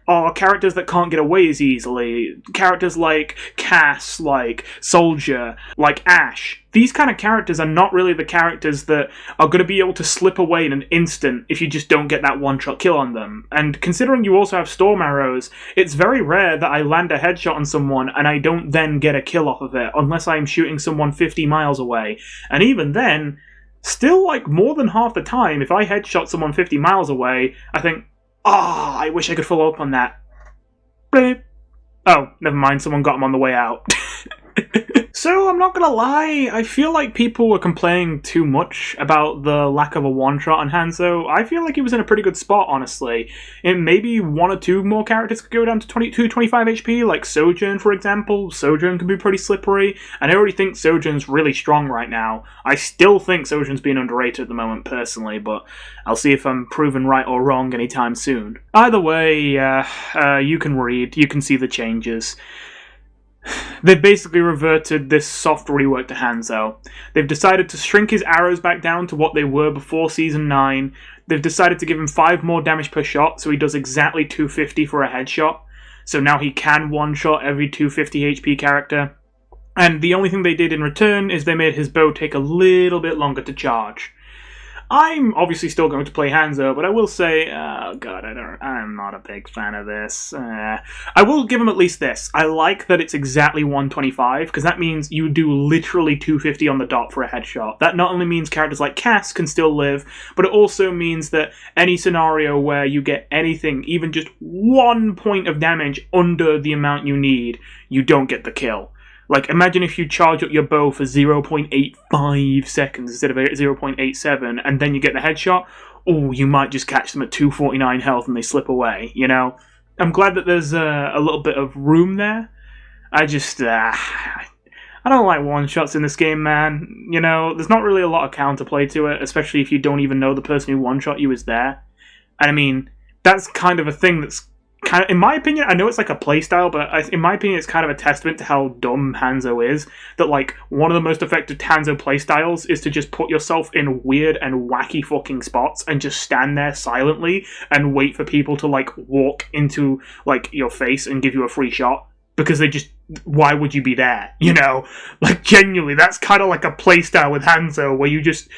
are characters that can't get away as easily. Characters like Cass, like Soldier, like Ashe. These kind of characters are not really the characters that are going to be able to slip away in an instant if you just don't get that one-shot kill on them. And considering you also have Storm Arrows, it's very rare that I land a headshot on someone and I don't then get a kill off of it, unless I'm shooting someone 50 miles away. And even then, still like more than half the time, if I headshot someone 50 miles away, I think, I wish I could follow up on that. Bleep. Oh, never mind, someone got him on the way out. So, I'm not gonna lie, I feel like people were complaining too much about the lack of a one-shot on Hanzo. I feel like he was in a pretty good spot, honestly. And maybe one or two more characters could go down to 22, 25 HP, like Sojourn, for example. Sojourn can be pretty slippery, and I already think Sojourn's really strong right now. I still think Sojourn's being underrated at the moment, personally, but I'll see if I'm proven right or wrong anytime soon. Either way, you can read, you can see the changes. They've basically reverted this soft rework to Hanzo. They've decided to shrink his arrows back down to what they were before Season 9. They've decided to give him 5 more damage per shot, so he does exactly 250 for a headshot. So now he can one-shot every 250 HP character. And the only thing they did in return is they made his bow take a little bit longer to charge. I'm obviously still going to play Hanzo, but I will say, oh god, I'm not a big fan of this. I will give him at least this. I like that it's exactly 125, because that means you do literally 250 on the dot for a headshot. That not only means characters like Cass can still live, but it also means that any scenario where you get anything, even just 1 point of damage under the amount you need, you don't get the kill. Like, imagine if you charge up your bow for 0.85 seconds instead of 0.87, and then you get the headshot. Oh, you might just catch them at 249 health and they slip away, you know? I'm glad that there's a little bit of room there. I just, I don't like one-shots in this game, man. You know, there's not really a lot of counterplay to it, especially if you don't even know the person who one-shot you is there. And I mean, that's kind of a thing that's kind of, in my opinion, I know it's like a playstyle, but in my opinion, it's kind of a testament to how dumb Hanzo is. That, like, one of the most effective Hanzo playstyles is to just put yourself in weird and wacky fucking spots and just stand there silently and wait for people to, like, walk into, like, your face and give you a free shot. Because they just, why would you be there? You know? Like, genuinely, that's kind of like a playstyle with Hanzo, where you just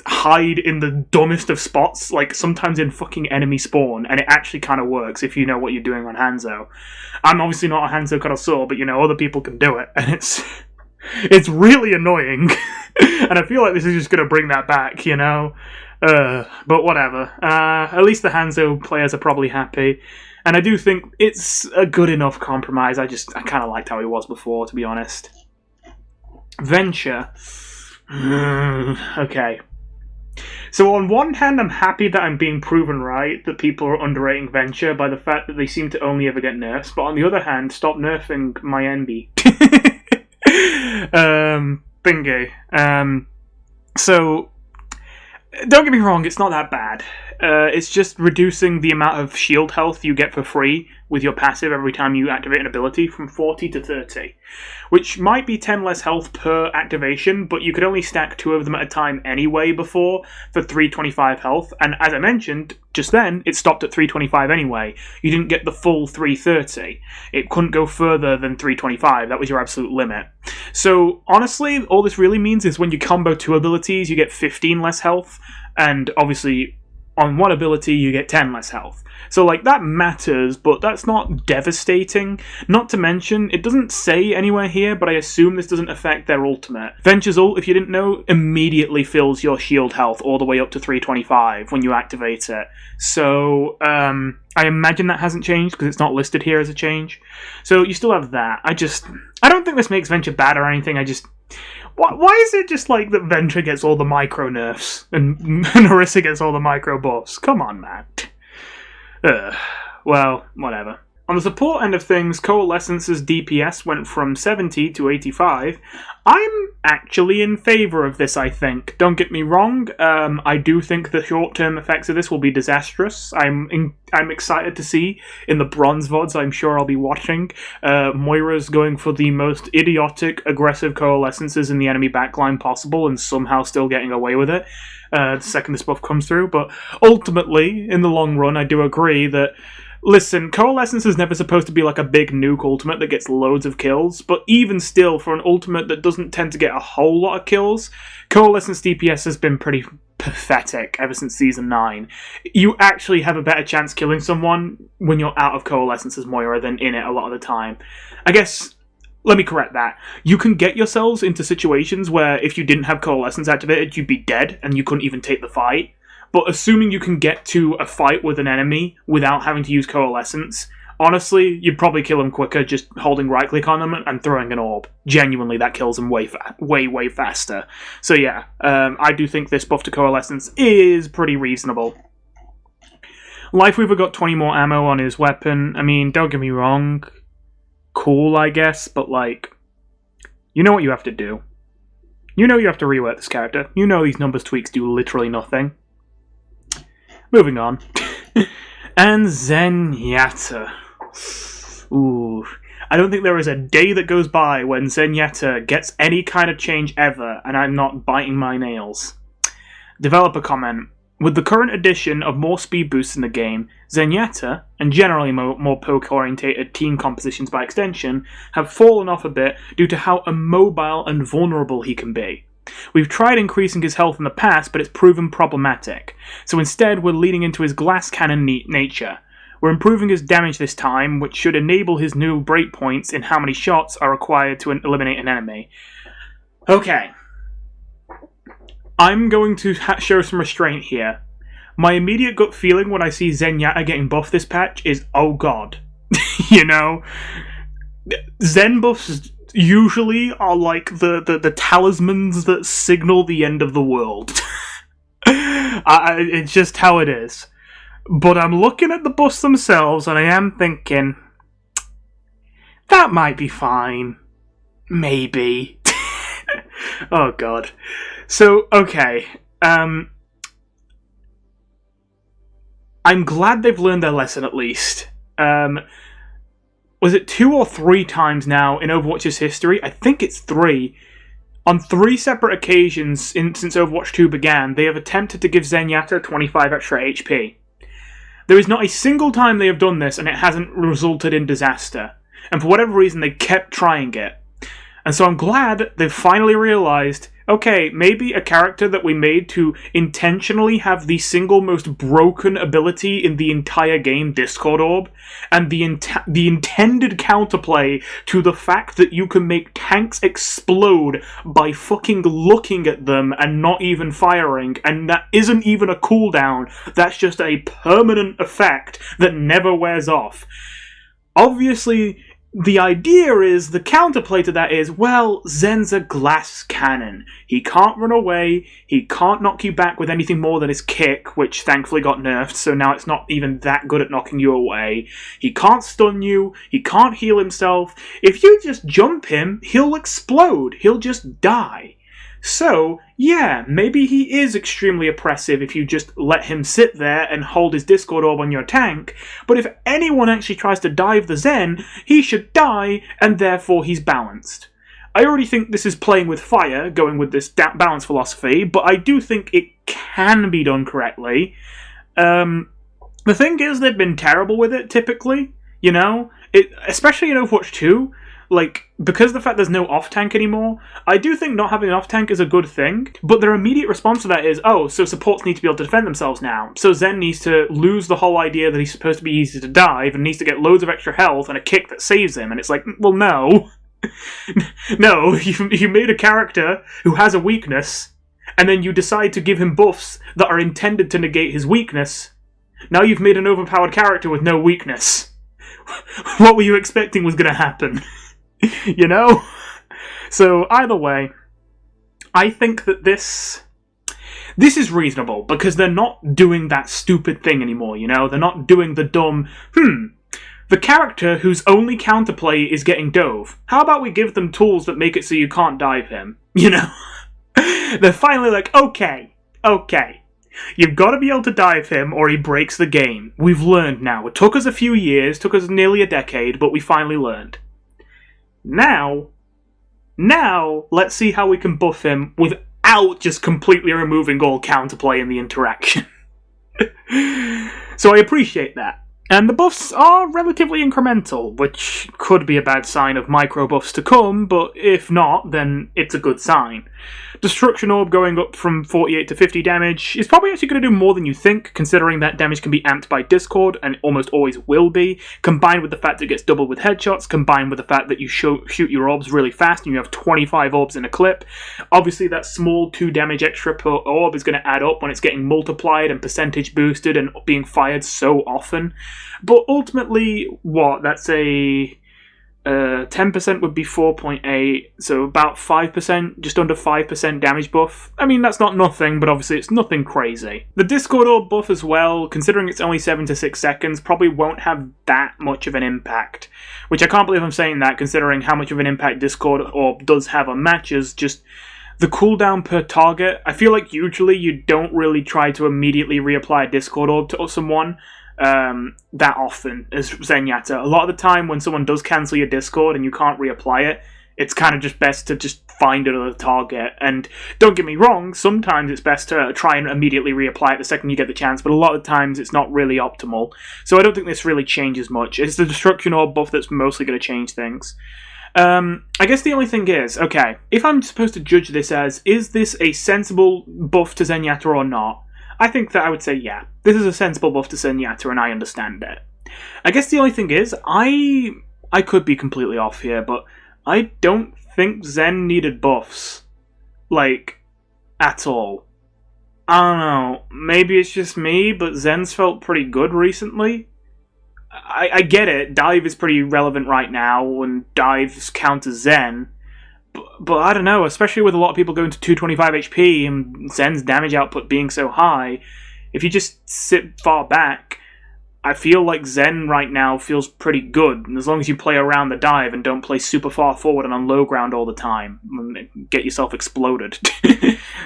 hide in the dumbest of spots, like sometimes in fucking enemy spawn, and it actually kind of works if you know what you're doing on Hanzo. I'm obviously not a Hanzo connoisseur, but you know, other people can do it, and it's really annoying. And I feel like this is just going to bring that back, you know? But whatever. At least the Hanzo players are probably happy. And I do think it's a good enough compromise. I kind of liked how he was before, to be honest. Venture. Okay. So on one hand, I'm happy that I'm being proven right, that people are underrating Venture by the fact that they seem to only ever get nerfs, but on the other hand, stop nerfing my NB. Thingy. So, don't get me wrong, it's not that bad. It's just reducing the amount of shield health you get for free with your passive every time you activate an ability from 40 to 30. Which might be 10 less health per activation, but you could only stack 2 of them at a time anyway before for 325 health. And as I mentioned just then, it stopped at 325 anyway. You didn't get the full 330. It couldn't go further than 325. That was your absolute limit. So honestly, all this really means is when you combo 2 abilities, you get 15 less health. And obviously, on one ability, you get 10 less health. So, like, that matters, but that's not devastating. Not to mention, it doesn't say anywhere here, but I assume this doesn't affect their ultimate. Venture's ult, if you didn't know, immediately fills your shield health all the way up to 325 when you activate it. So, I imagine that hasn't changed, because it's not listed here as a change. So, you still have that. I don't think this makes Venture bad or anything, Why is it just like that Venture gets all the micro nerfs and Orisa gets all the micro buffs? Come on, man. Well, whatever. On the support end of things, Coalescence's DPS went from 70 to 85. I'm actually in favour of this, I think. Don't get me wrong, I do think the short-term effects of this will be disastrous. I'm excited to see in the bronze VODs I'm sure I'll be watching. Moira's going for the most idiotic, aggressive Coalescences in the enemy backline possible and somehow still getting away with it the second this buff comes through. But ultimately, in the long run, I do agree that Listen, Coalescence is never supposed to be like a big nuke ultimate that gets loads of kills, but even still, for an ultimate that doesn't tend to get a whole lot of kills, Coalescence DPS has been pretty pathetic ever since Season 9. You actually have a better chance killing someone when you're out of Coalescence as Moira than in it a lot of the time. I guess, let me correct that. You can get yourselves into situations where if you didn't have Coalescence activated, you'd be dead and you couldn't even take the fight. But assuming you can get to a fight with an enemy without having to use Coalescence, honestly, you'd probably kill them quicker just holding right-click on them and throwing an orb. Genuinely, that kills them way faster. So yeah, I do think this buff to Coalescence is pretty reasonable. Lifeweaver got 20 more ammo on his weapon. I mean, don't get me wrong. Cool, I guess, but like, you know what you have to do. You know you have to rework this character. You know these numbers tweaks do literally nothing. Moving on. And Zenyatta. Ooh. I don't think there is a day that goes by when Zenyatta gets any kind of change ever, and I'm not biting my nails. Developer comment. With the current addition of more speed boosts in the game, Zenyatta, and generally more poke-orientated team compositions by extension, have fallen off a bit due to how immobile and vulnerable he can be. We've tried increasing his health in the past, but it's proven problematic. So instead, we're leaning into his glass cannon nature. We're improving his damage this time, which should enable his new breakpoints in how many shots are required to eliminate an enemy. Okay. I'm going to show some restraint here. My immediate gut feeling when I see Zenyatta getting buffed this patch is, oh god. You know? Zen Buffs usually are like the talismans that signal the end of the world. It's just how it is. But I'm looking at the buffs themselves and I am thinking, that might be fine. Maybe. Oh god. So, okay. I'm glad they've learned their lesson at least. Was it 2 or 3 times now in Overwatch's history? I think it's 3. On 3 separate occasions since Overwatch 2 began, they have attempted to give Zenyatta 25 extra HP. There is not a single time they have done this and it hasn't resulted in disaster. And for whatever reason, they kept trying it. And so I'm glad they've finally realized, okay, maybe a character that we made to intentionally have the single most broken ability in the entire game, Discord Orb, and the intended counterplay to the fact that you can make tanks explode by fucking looking at them and not even firing, and that isn't even a cooldown, that's just a permanent effect that never wears off. Obviously, the idea is, the counterplay to that is, well, Zen's a glass cannon. He can't run away, he can't knock you back with anything more than his kick, which thankfully got nerfed, so now it's not even that good at knocking you away. He can't stun you, he can't heal himself. If you just jump him, he'll explode, he'll just die. So, yeah, maybe he is extremely oppressive if you just let him sit there and hold his Discord Orb on your tank, but if anyone actually tries to dive the Zen, he should die, and therefore he's balanced. I already think this is playing with fire, going with this balance philosophy, but I do think it can be done correctly. The thing is, they've been terrible with it, typically, you know? Especially in Overwatch 2, like, because of the fact there's no off-tank anymore, I do think not having an off-tank is a good thing, but their immediate response to that is, oh, so supports need to be able to defend themselves now. So Zen needs to lose the whole idea that he's supposed to be easy to dive, and needs to get loads of extra health and a kick that saves him, and it's like, well, no. No, you made a character who has a weakness, and then you decide to give him buffs that are intended to negate his weakness. Now you've made an overpowered character with no weakness. What were you expecting was going to happen? You know? So, either way, I think that this is reasonable, because they're not doing that stupid thing anymore, you know? They're not doing the dumb, the character whose only counterplay is getting dove. How about we give them tools that make it so you can't dive him? You know? They're finally like, okay. You've got to be able to dive him or he breaks the game. We've learned now. It took us a few years, took us nearly a decade, but we finally learned. Now, let's see how we can buff him without just completely removing all counterplay in the interaction. So I appreciate that. And the buffs are relatively incremental, which could be a bad sign of micro buffs to come, but if not, then it's a good sign. Destruction Orb going up from 48 to 50 damage is probably actually going to do more than you think, considering that damage can be amped by Discord, and almost always will be, combined with the fact that it gets doubled with headshots, combined with the fact that you shoot your orbs really fast and you have 25 orbs in a clip. Obviously that small 2 damage extra per orb is going to add up when it's getting multiplied and percentage boosted and being fired so often. But ultimately, that's a 10% would be 4.8, so about 5%, just under 5% damage buff. I mean, that's not nothing, but obviously it's nothing crazy. The Discord Orb buff as well, considering it's only 7 to 6 seconds, probably won't have that much of an impact. Which I can't believe I'm saying that, considering how much of an impact Discord Orb does have on matches. Just the cooldown per target, I feel like usually you don't really try to immediately reapply a Discord Orb to someone that often as Zenyatta. A lot of the time when someone does cancel your Discord and you can't reapply it, it's kind of just best to just find another target. And don't get me wrong, sometimes it's best to try and immediately reapply it the second you get the chance, but a lot of times it's not really optimal. So I don't think this really changes much. It's the Destruction Orb buff that's mostly going to change things. I guess the only thing is, okay, if I'm supposed to judge this as, is this a sensible buff to Zenyatta or not? I think that I would say, yeah, this is a sensible buff to Zenyatta, and I understand it. I guess the only thing is, I could be completely off here, but I don't think Zen needed buffs. Like, at all. I don't know, maybe it's just me, but Zen's felt pretty good recently. I get it, dive is pretty relevant right now, and dives count as Zen. But I don't know, especially with a lot of people going to 225 HP and Zen's damage output being so high, if you just sit far back, I feel like Zen right now feels pretty good, and as long as you play around the dive and don't play super far forward and on low ground all the time, and get yourself exploded.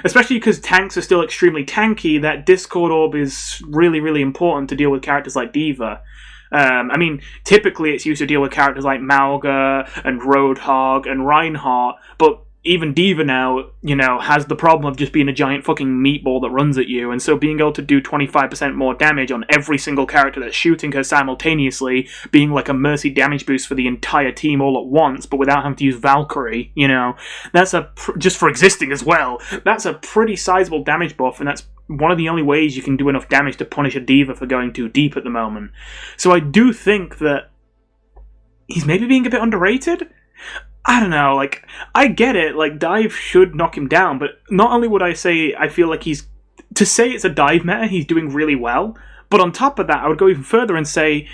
Especially because tanks are still extremely tanky, that Discord Orb is really, really important to deal with characters like D.Va. I mean, typically it's used to deal with characters like Mauga and Roadhog and Reinhardt, but even D.Va now, has the problem of just being a giant fucking meatball that runs at you, and so being able to do 25% more damage on every single character that's shooting her simultaneously, being like a mercy damage boost for the entire team all at once, but without having to use Valkyrie, that's just for existing as well, that's a pretty sizable damage buff, and that's one of the only ways you can do enough damage to punish a D.Va for going too deep at the moment. So I do think that he's maybe being a bit underrated? I don't know, I get it, dive should knock him down, but not only would I say I feel like to say it's a dive meta, he's doing really well, but on top of that, I would go even further and say,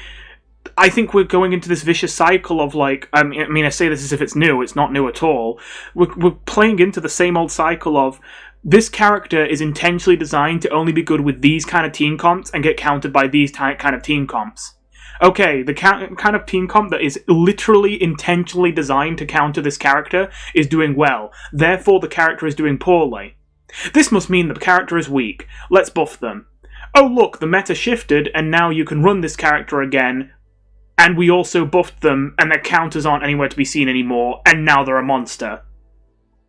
I think we're going into this vicious cycle of, I say this as if it's new, it's not new at all, we're playing into the same old cycle of, this character is intentionally designed to only be good with these kind of team comps and get countered by these kind of team comps. Okay, the kind of team comp that is literally intentionally designed to counter this character is doing well. Therefore, the character is doing poorly. This must mean the character is weak. Let's buff them. Oh look, the meta shifted, and now you can run this character again, and we also buffed them, and their counters aren't anywhere to be seen anymore, and now they're a monster.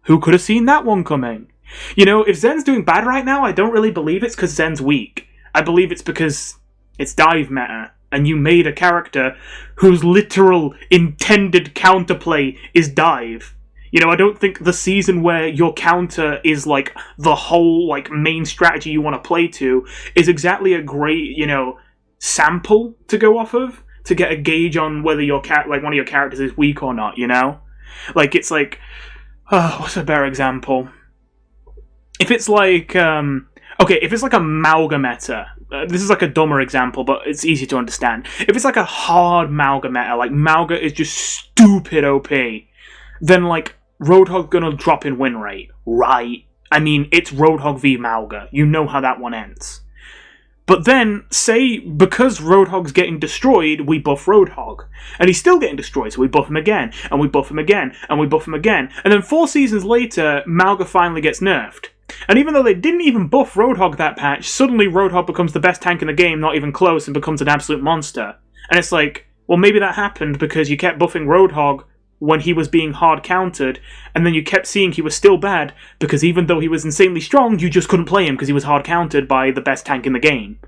Who could have seen that one coming? If Zen's doing bad right now, I don't really believe it's because Zen's weak. I believe it's because it's dive meta, and you made a character whose literal intended counterplay is dive. I don't think the season where your counter is, the whole, main strategy you want to play to is exactly a great, sample to go off of, to get a gauge on whether your one of your characters is weak or not, It's what's a better example? If it's if it's a Mauga meta, this is a dumber example, but it's easy to understand. If it's a hard Mauga meta, Mauga is just stupid OP, then Roadhog's gonna drop in win rate, right? I mean, it's Roadhog v Mauga. You know how that one ends. But then, say, because Roadhog's getting destroyed, we buff Roadhog. And he's still getting destroyed, so we buff him again, and we buff him again, and we buff him again. And then 4 seasons later, Mauga finally gets nerfed. And even though they didn't even buff Roadhog that patch, suddenly Roadhog becomes the best tank in the game, not even close, and becomes an absolute monster. And it's well, maybe that happened because you kept buffing Roadhog when he was being hard countered, and then you kept seeing he was still bad, because even though he was insanely strong, you just couldn't play him because he was hard countered by the best tank in the game.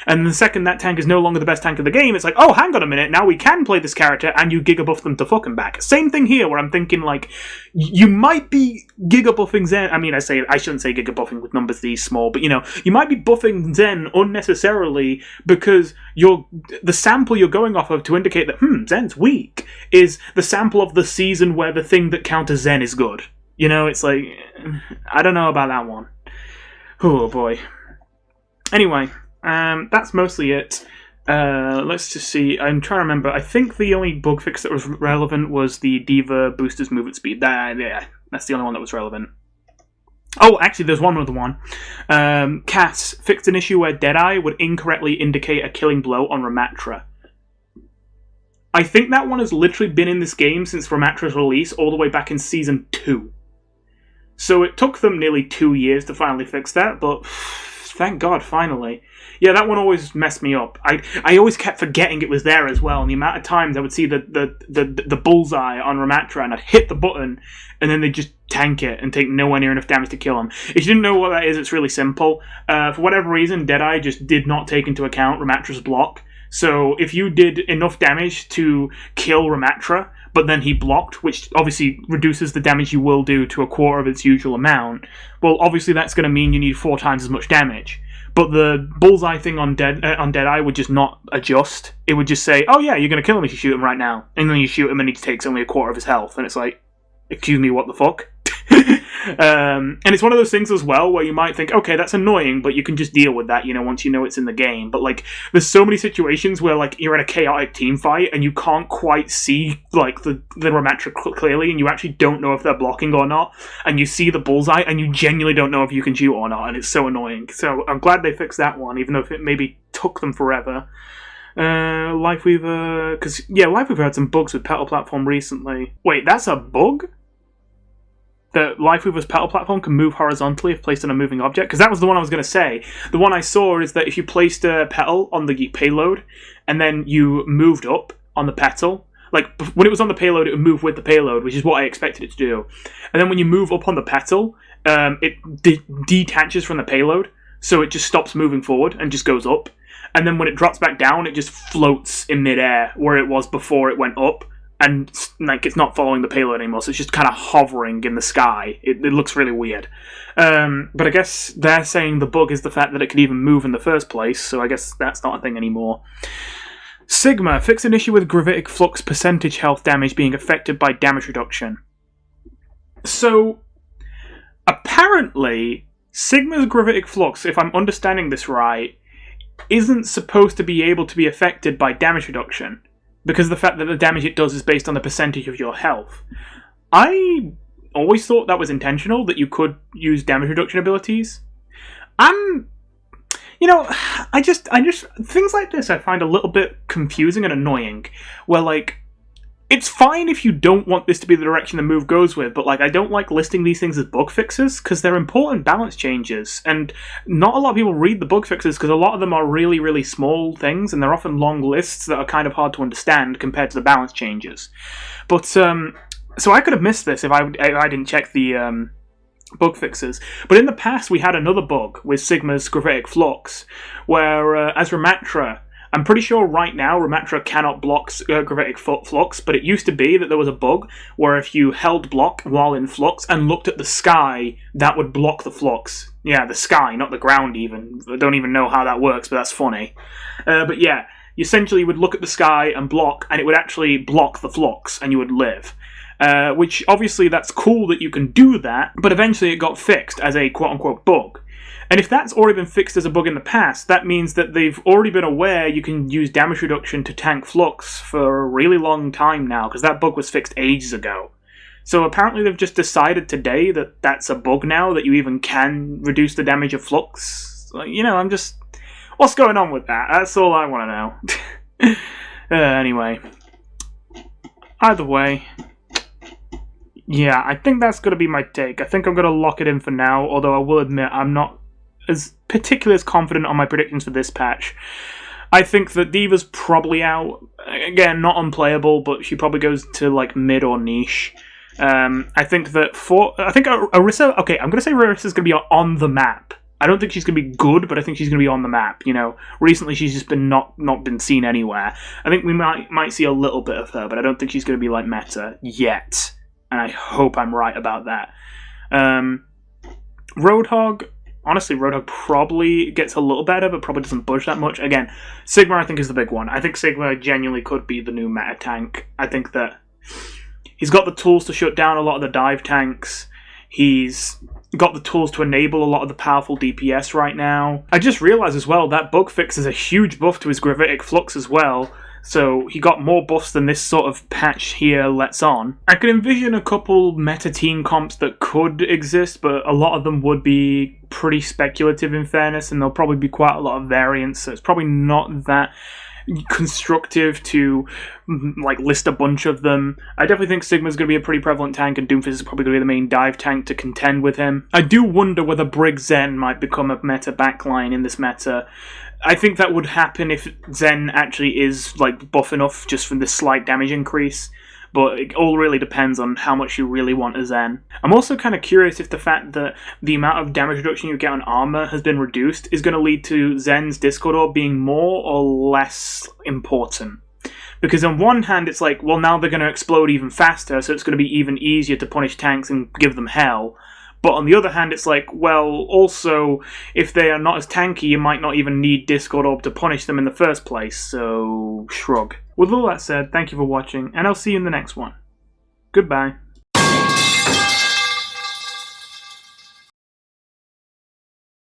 And the second that tank is no longer the best tank of the game, it's like, oh, hang on a minute, now we can play this character, and you Giga Buff them to fucking back. Same thing here, where I'm thinking, like, you might be Giga Buffing Zen. I mean, I shouldn't say Giga Buffing with numbers these small, but, you know, you might be buffing Zen unnecessarily because the sample you're going off of to indicate that, Zen's weak, is the sample of the season where the thing that counters Zen is good. You know, it's like, I don't know about that one. Oh, boy. Anyway, that's mostly it. Let's just see. I'm trying to remember. I think the only bug fix that was relevant was the D.Va boosters movement speed. Yeah, that's the only one that was relevant. Oh, actually, there's one other one. Cass fixed an issue where Deadeye would incorrectly indicate a killing blow on Ramatra. I think that one has literally been in this game since Ramatra's release, all the way back in Season 2. So it took them nearly 2 years to finally fix that, but thank God, finally. Yeah, that one always messed me up. I always kept forgetting it was there as well, and the amount of times I would see the bullseye on Ramatra, and I'd hit the button, and then they'd just tank it and take nowhere near enough damage to kill him. If you didn't know what that is, it's really simple. For whatever reason, Deadeye just did not take into account Ramatra's block. So if you did enough damage to kill Ramatra, but then he blocked, which obviously reduces the damage you will do to a quarter of its usual amount, well, obviously that's going to mean you need 4 times as much damage. But the bullseye thing on Deadeye would just not adjust. It would just say, oh yeah, you're going to kill him if you shoot him right now. And then you shoot him and he takes only a quarter of his health. And it's like, excuse me, what the fuck? And it's one of those things as well where you might think, okay, that's annoying, but you can just deal with that, you know, once you know it's in the game. But like, there's so many situations where like you're in a chaotic team fight and you can't quite see like the Ramatra clearly, and you actually don't know if they're blocking or not, and you see the bullseye and you genuinely don't know if you can shoot or not, and it's so annoying. So I'm glad they fixed that one, even though it maybe took them forever. Lifeweaver, because yeah, Lifeweaver had some bugs with Petal Platform recently. Wait, that's a bug? That Lifeweaver's Petal Platform can move horizontally if placed on a moving object? Because that was the one I was going to say. The one I saw is that if you placed a petal on the payload, and then you moved up on the petal, like, when it was on the payload, it would move with the payload, which is what I expected it to do. And then when you move up on the petal, it detaches from the payload, so it just stops moving forward and just goes up. And then when it drops back down, it just floats in midair, where it was before it went up. And like it's not following the payload anymore, so it's just kind of hovering in the sky. It looks really weird. But I guess they're saying the bug is the fact that it could even move in the first place, so I guess that's not a thing anymore. Sigma, fix an issue with gravitic flux percentage health damage being affected by damage reduction. So, apparently, Sigma's gravitic flux, if I'm understanding this right, isn't supposed to be able to be affected by damage reduction, because of the fact that the damage it does is based on the percentage of your health. I always thought that was intentional, that you could use damage reduction abilities. I just things like this I find a little bit confusing and annoying, where like, it's fine if you don't want this to be the direction the move goes with, but like, I don't like listing these things as bug fixes, because they're important balance changes, and not a lot of people read the bug fixes, because a lot of them are really, really small things, and they're often long lists that are kind of hard to understand compared to the balance changes. But, so I could have missed this if I didn't check the bug fixes. But in the past, we had another bug with Sigma's gravitic flux, where, as Ramatra, I'm pretty sure right now Ramatra cannot block gravitic flux, but it used to be that there was a bug where if you held block while in flux and looked at the sky, that would block the flux. Yeah, the sky, not the ground even. I don't even know how that works, but that's funny. But yeah, you essentially would look at the sky and block, and it would actually block the flux, and you would live. Which, obviously, that's cool that you can do that, but eventually it got fixed as a quote-unquote bug. And if that's already been fixed as a bug in the past, that means that they've already been aware you can use damage reduction to tank flux for a really long time now, because that bug was fixed ages ago. So apparently they've just decided today that that's a bug now, that you even can reduce the damage of flux. You know, I'm just... What's going on with that? That's all I want to know. Anyway. Either way... Yeah, I think that's going to be my take. I think I'm going to lock it in for now, although I will admit I'm not as particularly as confident on my predictions for this patch. I think that D.Va's probably out. Again, not unplayable, but she probably goes to like mid or niche. I think that Orisa... Okay, I'm going to say Orisa's going to be on the map I don't think she's going to be good, but I think she's going to be on the map, you know. Recently, she's just been not been seen anywhere. I think we might see a little bit of her, but I don't think she's going to be, like, meta yet. And I hope I'm right about that. Roadhog, honestly, Roadhog probably gets a little better, but probably doesn't budge that much. Again, Sigma, I think, is the big one. I think Sigma genuinely could be the new meta tank. I think that he's got the tools to shut down a lot of the dive tanks. He's got the tools to enable a lot of the powerful DPS right now. I just realised as well that bug fix is a huge buff to his Gravitic Flux as well, so he got more buffs than this sort of patch here lets on. I could envision a couple meta team comps that could exist, but a lot of them would be pretty speculative in fairness, and there'll probably be quite a lot of variance, so it's probably not that constructive to like list a bunch of them. I definitely think Sigma's going to be a pretty prevalent tank, and Doomfist is probably going to be the main dive tank to contend with him. I do wonder whether Brig Zen might become a meta backline in this meta. I think that would happen if Zen actually is like buff enough just from this slight damage increase, but it all really depends on how much you really want a Zen. I'm also kind of curious if the fact that the amount of damage reduction you get on armor has been reduced is going to lead to Zen's Discord Orb being more or less important. Because on one hand it's like, well, now they're going to explode even faster, so it's going to be even easier to punish tanks and give them hell. But on the other hand, it's like, well, also, if they are not as tanky, you might not even need Discord Orb to punish them in the first place, so shrug. With all that said, thank you for watching, and I'll see you in the next one. Goodbye.